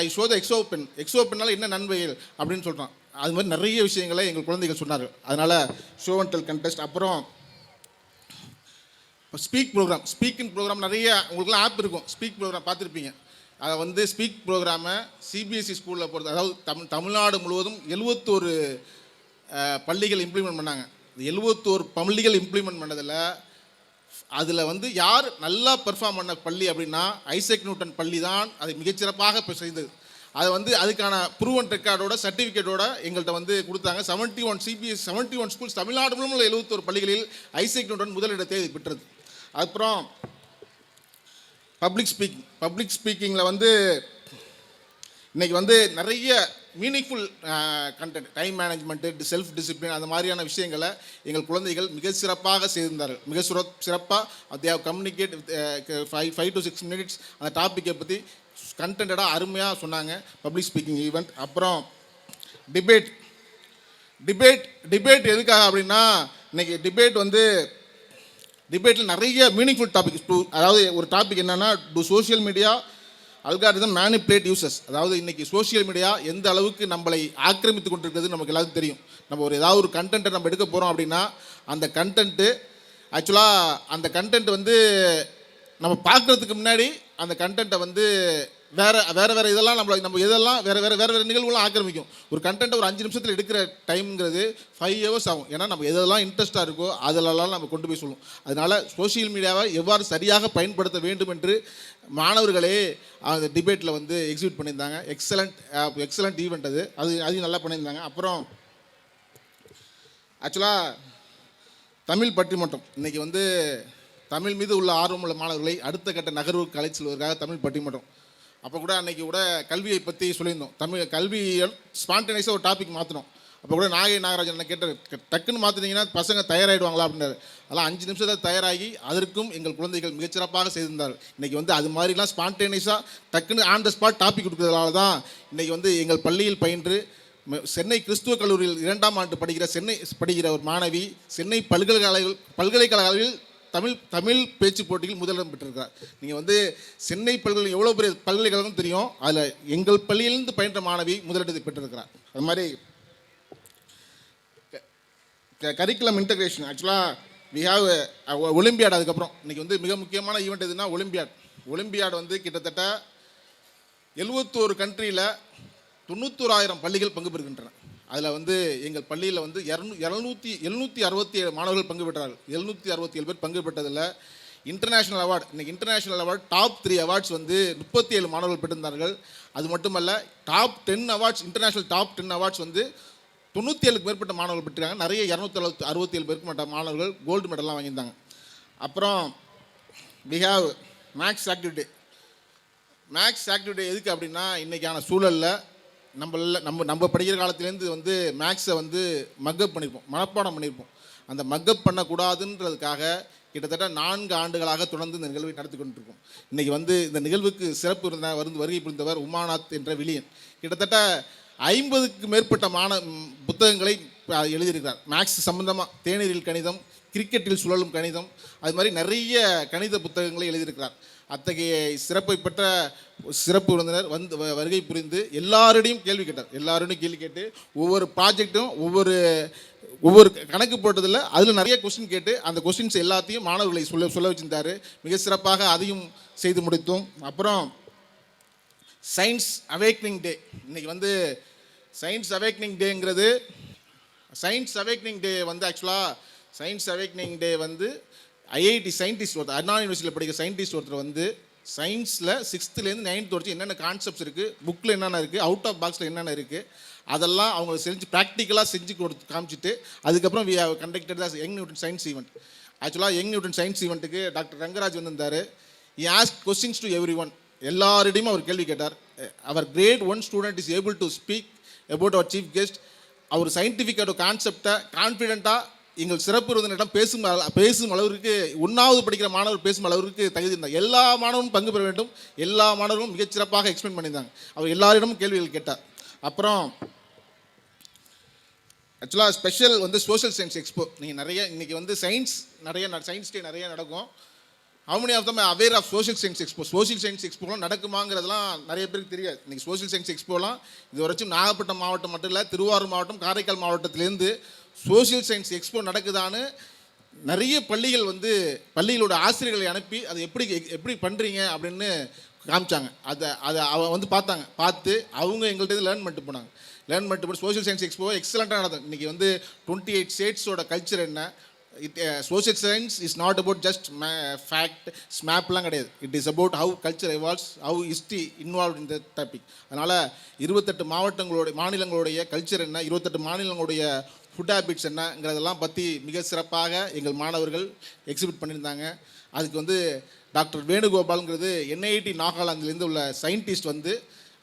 ஐ ஷோ த எக்ஸோ பெண்ணால் என்ன நன்மைகள் அப்படின்னு சொல்கிறான். அது மாதிரி நிறைய விஷயங்களை எங்கள் குழந்தைகள் சொன்னார்கள். அதனால் ஷோ அண்ட் டெல் கண்டெஸ்ட். அப்புறம் ஸ்பீக்கிங் ப்ரோக்ராம் நிறைய உங்களுக்குலாம் ஆப் இருக்கும். ஸ்பீக் ப்ரோக்ராம் பார்த்துருப்பீங்க. அதை வந்து ஸ்பீக் ப்ரோக்ராமை சிபிஎஸ்சி ஸ்கூலில் பொறுத்த, அதாவது தமிழ்நாடு முழுவதும் 71 பள்ளிகள் இம்ப்ளிமெண்ட் பண்ணாங்க. 71 பள்ளிகள் இம்ப்ளிமெண்ட் பண்ணதில் அதில் வந்து யார் நல்லா பெர்ஃபார்ம் பண்ண பள்ளி அப்படின்னா ஐசக் நியூட்டன் பள்ளி தான் அதை மிகச்சிறப்பாக இப்போ செய்தது. அதை வந்து அதுக்கான ப்ரூவன் ரெக்கார்டோட சர்டிஃபிகேட்டோட எங்கள்கிட்ட வந்து கொடுத்தாங்க. 71 ஸ்கூல்ஸ் தமிழ்நாடு முழுவதும் 71 பள்ளிகளில் ஐசக் நியூட்டன் முதலிடத்தை பெற்றது. அப்புறம் பப்ளிக் ஸ்பீக்கிங்கில் வந்து இன்றைக்கி வந்து நிறைய meaningful content, time management, self discipline, அந்த மாதிரியான விஷயங்களை எங்கள் குழந்தைகள் மிக சிறப்பாக செய்திருந்தார்கள். மிக சிறப்பாக they have communicate 5 to 6 minutes அந்த டாப்பிக்கை பற்றி கண்டென்டாக அருமையாக சொன்னாங்க. Public speaking event. அப்புறம் டிபேட் எதுக்காக அப்படின்னா, இன்றைக்கி டிபேட்டில் நிறைய மீனிங்ஃபுல் டாபிக். அதாவது ஒரு டாபிக் என்னென்னா, to social media algorithm manipulate users. அதாவது இன்றைக்கி சோஷியல் மீடியா எந்த அளவுக்கு நம்மளை ஆக்கிரமித்து கொண்டிருக்கிறது நமக்கு எல்லாருக்கும் தெரியும். நம்ம ஏதாவது ஒரு கண்டென்ட்டை நம்ம எடுக்க போகிறோம் அப்படின்னா அந்த கண்டென்ட் வந்து நம்ம பார்க்குறதுக்கு முன்னாடி அந்த கண்டென்ட்டை வந்து வேறு இதெல்லாம் நம்ம இதெல்லாம் வேறு நிகழ்வுலாம் ஆக்கிரமிக்கும். ஒரு கண்டென்ட்டை ஒரு 5 நிமிஷத்தில் எடுக்கிற டைம்ங்கிறது 5 hours ஆகும். ஏன்னா நம்ம எதெல்லாம் இன்ட்ரெஸ்ட்டாக இருக்கோ அதிலெல்லாம் நம்ம கொண்டு போய் சொல்லுவோம். அதனால் சோஷியல் மீடியாவை எவ்வாறு சரியாக பயன்படுத்த வேண்டும் என்று மாணவர்களே அந்த டிபேட்டில் வந்து எக்ஸிக்யூட் பண்ணியிருந்தாங்க. எக்ஸலண்ட் ஈவெண்ட் அது நல்லா பண்ணியிருந்தாங்க. அப்புறம் ஆக்சுவலாக தமிழ் பட்டிமன்றம் இன்றைக்கி வந்து தமிழ் மீது உள்ள ஆர்வமுள்ள மாணவர்களை அடுத்த கட்ட நகர்வுக்கு அழைத்து செல்வதற்காக தமிழ் பட்டிமன்றம். அப்போ கூட அன்றைக்கி கூட கல்வியை பற்றி சொல்லியிருந்தோம். கல்வி ஸ்பான்டேனியஸாக ஒரு டாபிக் மாற்றினோம். அப்போ கூட நாகராஜன் என்ன கேட்ட டக்குன்னு மாற்றினீங்கன்னா பசங்க தயாராகிடுவாங்களா அப்படின்னாரு. அதெல்லாம் 5 நிமிஷத்தில் தயாராகி அதற்கும் எங்கள் குழந்தைகள் மிகச்சிறப்பாக செய்திருந்தார்கள். இன்றைக்கி வந்து அது மாதிரிலாம் ஸ்பான்டேனியஸாக டக்குன்னு ஆன் த ஸ்பாட் டாபிக் கொடுக்குறதுனால தான் இன்றைக்கி வந்து எங்கள் பள்ளியில் பயின்று சென்னை கிறிஸ்துவ கல்லூரியில் 2ஆம் ஆண்டு படிக்கிற ஒரு மாணவி சென்னை பல்கலைக்கழகங்களில் தமிழ் பேச்சு போட்டியில் முதலிடம் பெற்றிருக்கிறார். நீங்கள் வந்து சென்னை எவ்வளோ பெரிய பல்கலைக்கழகம் தெரியும், அதில் எங்கள் பள்ளியிலிருந்து பயின்ற மாணவி முதலிடத்தை பெற்றிருக்கிறார். அது மாதிரி கரிக்குலம் இன்டகிரேஷன் ஆக்சுவலாக வி ஹாவ் ஒலிம்பியாட். அதுக்கப்புறம் இன்றைக்கி வந்து மிக முக்கியமான ஈவெண்ட் எதுனா ஒலிம்பியாட் வந்து கிட்டத்தட்ட 71 கண்ட்ரியில் 91,000 பள்ளிகள் பங்கு பெறுகின்றன. அதில் வந்து எங்கள் பள்ளியில் வந்து 767 மாணவர்கள் பங்கு பெற்றார்கள். 767 பேர் பங்கு பெற்றதில் இன்டர்நேஷ்னல் அவார்டு, இன்றைக்கி இன்டர்நேஷ்னல் அவார்டு டாப் 3 அவார்ட்ஸ் வந்து 37 மாணவர்கள் பெற்றிருந்தார்கள். அது மட்டுமல்ல top 10 awards, international top 10 awards வந்து 97க்கு மேற்பட்ட மாணவர்கள் பெற்றிருக்காங்க. நிறைய 267 பேருக்கு மேற்பட்ட மாணவர்கள் கோல்டு மெடல்லாம் வாங்கியிருந்தாங்க. அப்புறம் வி ஹாவ் மேக்ஸ் ஆக்டிவிட்டி. எதுக்கு அப்படின்னா இன்றைக்கான சூழலில் நம்ம படிக்கிற காலத்துலேருந்து வந்து மேக்ஸை வந்து மக்கப் பண்ணியிருப்போம், மனப்பாடம் பண்ணியிருப்போம். அந்த மக்கப் பண்ணக்கூடாதுன்றதுக்காக கிட்டத்தட்ட 4 ஆண்டுகளாக தொடர்ந்து இந்த நிகழ்வை நடத்தி கொண்டிருக்கோம். இன்றைக்கி வந்து இந்த நிகழ்வுக்கு சிறப்பு வருகை புரிந்தவர் உமாநாத் என்ற வில்லியன். கிட்டத்தட்ட 50க்கு மேற்பட்ட புத்தகங்களை எழுதியிருக்கிறார். மேக்ஸ் சம்பந்தமாக தேநீரில் கணிதம், கிரிக்கெட்டில் சுழலும் கணிதம், அது மாதிரி நிறைய கணித புத்தகங்களை எழுதியிருக்கிறார். அத்தகைய சிறப்பை பெற்ற சிறப்பு விருந்தினர் வந்து வருகை புரிந்து எல்லாரிடையும் கேள்வி கேட்டு ஒவ்வொரு ப்ராஜெக்டும் ஒவ்வொரு கணக்கு போட்டதில் அதில் நிறைய கொஸ்டின் கேட்டு அந்த கொஸ்டின்ஸ் எல்லாத்தையும் மாணவர்களை சொல்ல வச்சிருந்தார். மிக சிறப்பாக அதையும் செய்து முடித்தோம். அப்புறம் சயின்ஸ் அவேக்னிங் டே. இன்றைக்கி வந்து சயின்ஸ் அவேக்னிங் டே வந்து ஆக்சுவலாக சயின்ஸ் அவேக்னிங் டே வந்து ஐஐடி சயின்டிஸ்ட் ஒருத்தர், அண்ணா யூனிவர்சிட்டியில் படிக்கிற சயின்டிஸ்ட் ஒருத்தர் வந்து சயின்ஸில் 6th-லேருந்து 9th வரைக்கும் என்னென்ன கான்செப்ட்ஸ் இருக்குது, புக்கில் என்னென்ன இருக்குது, அவுட் ஆஃப் பாக்ஸில் என்னென்ன இருக்குது, அதெல்லாம் அவங்க ப்ராக்டிக்கலாக செஞ்சு காமிச்சிட்டு அதுக்கப்புறம் we have conducted the young Newton science event. ஆக்சுவலாக யங் நியூட்டன் சயின்ஸ் ஈவெண்ட்டுக்கு டாக்டர் ரங்கராஜ் வந்திருந்தார். He ask questions to everyone. எல்லாரிடையும் அவர் கேள்வி கேட்டார். Our grade 1 student is able to speak about our chief guest. அவர் சயின்டிஃபிக்கான கான்செப்டை கான்ஃபிடென்ட்டாக எங்கள் சிறப்பு விருந்தினரிடம் பேசும் அளவிற்கு 1வது படிக்கிற மாணவர் பேசும் அளவிற்கு தகுதி இருந்தார். எல்லா மாணவரும் பங்கு பெற வேண்டும், எல்லா மாணவர்களும் மிகச்சிறப்பாக எக்ஸ்பிளைன் பண்ணியிருந்தாங்க. அவர் எல்லாரிடமும் கேள்விகள் கேட்டார். அப்புறம் ஆக்சுவலாக ஸ்பெஷல் வந்து சோஷியல் சயின்ஸ் எக்ஸ்போ. நீங்கள் நிறைய இன்றைக்கி வந்து சயின்ஸ் டே நிறைய நடக்கும். How many of them aware of social science expo? Social science எக்ஸ்போலாம் நடக்குமாங்கிறதுலாம் நிறைய பேருக்கு தெரியாது. இன்றைக்கி சோஷியல் சயின்ஸ் எக்ஸ்போலாம் இது வரைக்கும் நாகப்பட்டினம் மாவட்டம் மட்டும் இல்லை, திருவாரூர் மாவட்டம், காரைக்கால் மாவட்டத்திலேருந்து சோஷியல் சயின்ஸ் எக்ஸ்போ நடக்குதான்னு நிறைய பள்ளிகள் வந்து பள்ளிகளோட ஆசிரியர்களை அனுப்பி அதை எப்படி பண்ணுறீங்க அப்படின்னு காமிச்சாங்க. அதை அவன் வந்து பார்த்து அவங்க எங்கள்கிட்ட லேர்ன் பண்ணிட்டு போனாங்க. சோஷியல் சயின்ஸ் எக்ஸ்போ எக்ஸலண்ட்டாக நடந்தது. இன்றைக்கி வந்து 28 ஸ்டேட்ஸோட கல்ச்சர் என்ன, social science is not about just fact ஸ்மேப்லாம் கிடையாது. It is about how culture evolves, how history involve in the topic. அதனால் 28 மாநிலங்களுடைய கல்ச்சர் என்ன, 28 மாநிலங்களுடைய ஃபுட் ஹேபிட்ஸ் என்னங்கிறதெல்லாம் பற்றி மிக சிறப்பாக எங்கள் மாணவர்கள் எக்ஸிபிட் பண்ணியிருந்தாங்க. அதுக்கு வந்து டாக்டர் வேணுகோபால்ங்கிறது NIT நாகாலாந்திலேருந்து உள்ள சயின்டிஸ்ட் வந்து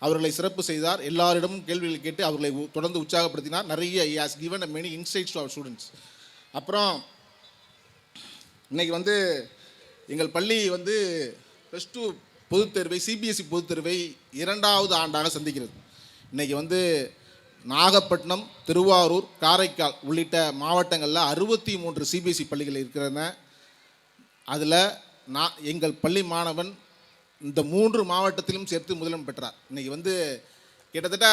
அவர்களை சிறப்பு செய்தார். எல்லாரிடமும் கேள்விகள் கேட்டு அவர்களை தொடர்ந்து உற்சாகப்படுத்தினார். நிறைய he has given many insights to our students. அப்புறம் இன்றைக்கி வந்து எங்கள் பள்ளி வந்து +2 பொதுத்தேர்வை CBSE பொதுத்தேர்வை 2வது ஆண்டாக சந்திக்கிறது. இன்றைக்கி வந்து நாகப்பட்டினம், திருவாரூர், காரைக்கால் உள்ளிட்ட மாவட்டங்களில் 63 CBSE பள்ளிகள் இருக்கிறன. அதில் எங்கள் பள்ளி மாணவன் இந்த 3 மாவட்டத்திலும் சேர்த்து முதலிடம் பெற்றார். இன்றைக்கி வந்து கிட்டத்தட்ட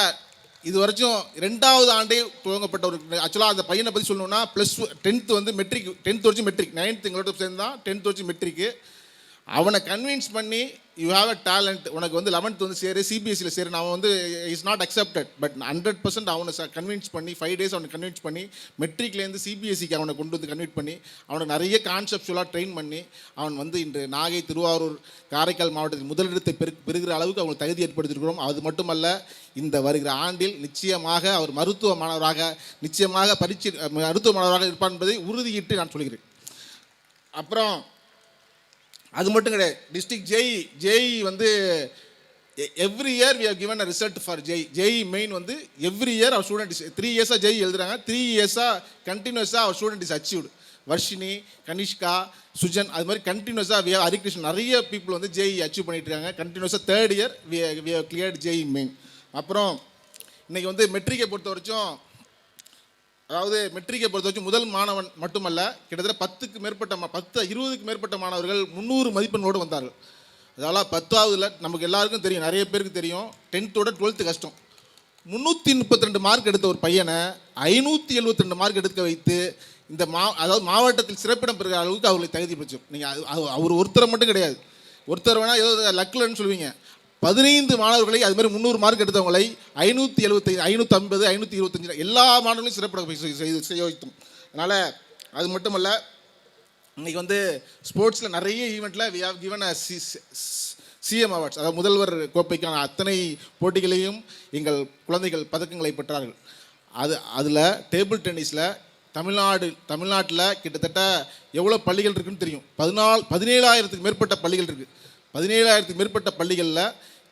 இது வரைக்கும் 2வது ஆண்டே துவங்கப்பட்ட ஒரு ஆக்சுவலாக அந்த பையனை பற்றி சொல்லணும்னா +10th வந்து மெட்ரிக், 10th வரைக்கும் மெட்ரிக், 9th எங்களோட சேர்ந்தான், 10th வரைக்கும் மெட்ரிக்கு. அவனை கன்வின்ஸ் பண்ணி யூ ஹாவ் அ டேலண்ட், உனக்கு வந்து 11th வந்து சேரு, CBSEயில் சேரு. அவன் வந்து இஸ் நாட் அக்செப்டட். பட் 100% அவனை கன்வின்ஸ் பண்ணி 5 days அவனை கன்வின்ஸ் பண்ணி மெட்ரிக்லேருந்து CBSEக்கு அவனை கொண்டு வந்து கன்வின்ஸ் பண்ணி அவனுக்கு நிறைய கான்செப்ட்ஸ்லாம் ட்ரெயின் பண்ணி அவன் வந்து இன்று நாகை, திருவாரூர், காரைக்கால் மாவட்டத்தில் முதலிடத்தை பெறுகிற அளவுக்கு அவங்களுக்கு தகுதி ஏற்படுத்தியிருக்கிறோம். அது மட்டுமல்ல, இந்த வருகிற ஆண்டில் நிச்சயமாக அவர் மருத்துவ மாணவராக இருப்பார் என்பதை உறுதியிட்டு நான் சொல்கிறேன். அப்புறம் அது மட்டும் கிடையாது, டிஸ்ட்ரிக்ட் ஜேஇ வந்து every year we have given a result for JEE main வந்து every year our student is 3 இயர்ஸாக ஜேஇ எழுதுறாங்க, 3 இயர்ஸாக கண்டினியூஸாக our student is achieved. Varshini, Kanishka, Sujan, அது மாதிரி கண்டினியூஸாக ஹரிகிருஷ்ணன் நிறைய பீப்புள் வந்து ஜேஇ அச்சீவ் பண்ணிட்டு இருக்காங்க. கண்டினியூஸாக 3rd year we have cleared JEE main. அப்புறம் இன்றைக்கி வந்து மெட்ரிக்கை பொறுத்த வரைக்கும், அதாவது மெட்ரிக்கை பொறுத்த வரைக்கும் முதல் மாணவன் மட்டுமல்ல, கிட்டத்தட்ட 20க்கு மேற்பட்ட மாணவர்கள் 300 மதிப்பெண்ணோடு வந்தார்கள். அதனால் 10ஆவதுல நமக்கு எல்லாருக்கும் தெரியும், நிறைய பேருக்கு தெரியும், 10th 12th கஷ்டம். 332 மார்க் எடுத்த ஒரு பையனை 572 மார்க் எடுக்க வைத்து இந்த அதாவது மாவட்டத்தில் சிறப்பிடம் பெறுகிற அளவுக்கு அவர்களை தகுதி பெற்றோம். நீங்கள் அவர் ஒருத்தரை மட்டும் கிடையாது, ஒருத்தர் வேணால் ஏதோ லக்கில்னு சொல்லுவீங்க. 15 மாணவர்களை அது மாதிரி 300 மார்க் எடுத்தவங்களை 575, 550, 525 எல்லா மாணவர்களையும் சிறப்பிடம் செய்ய வைத்தோம். அதனால் அது மட்டுமல்ல, இன்றைக்கி வந்து ஸ்போர்ட்ஸில் நிறைய ஈவெண்ட்டில் we have given a CM awards, அதாவது முதல்வர் கோப்பைக்கான அத்தனை போட்டிகளையும் எங்கள் குழந்தைகள் பதக்கங்களை பெற்றார்கள். அதில் டேபிள் டென்னிஸில் தமிழ்நாட்டில் கிட்டத்தட்ட எவ்வளோ பள்ளிகள் இருக்குதுன்னு தெரியும். 17,000க்கு மேற்பட்ட பள்ளிகள் இருக்குது. 17,000க்கு மேற்பட்ட பள்ளிகளில்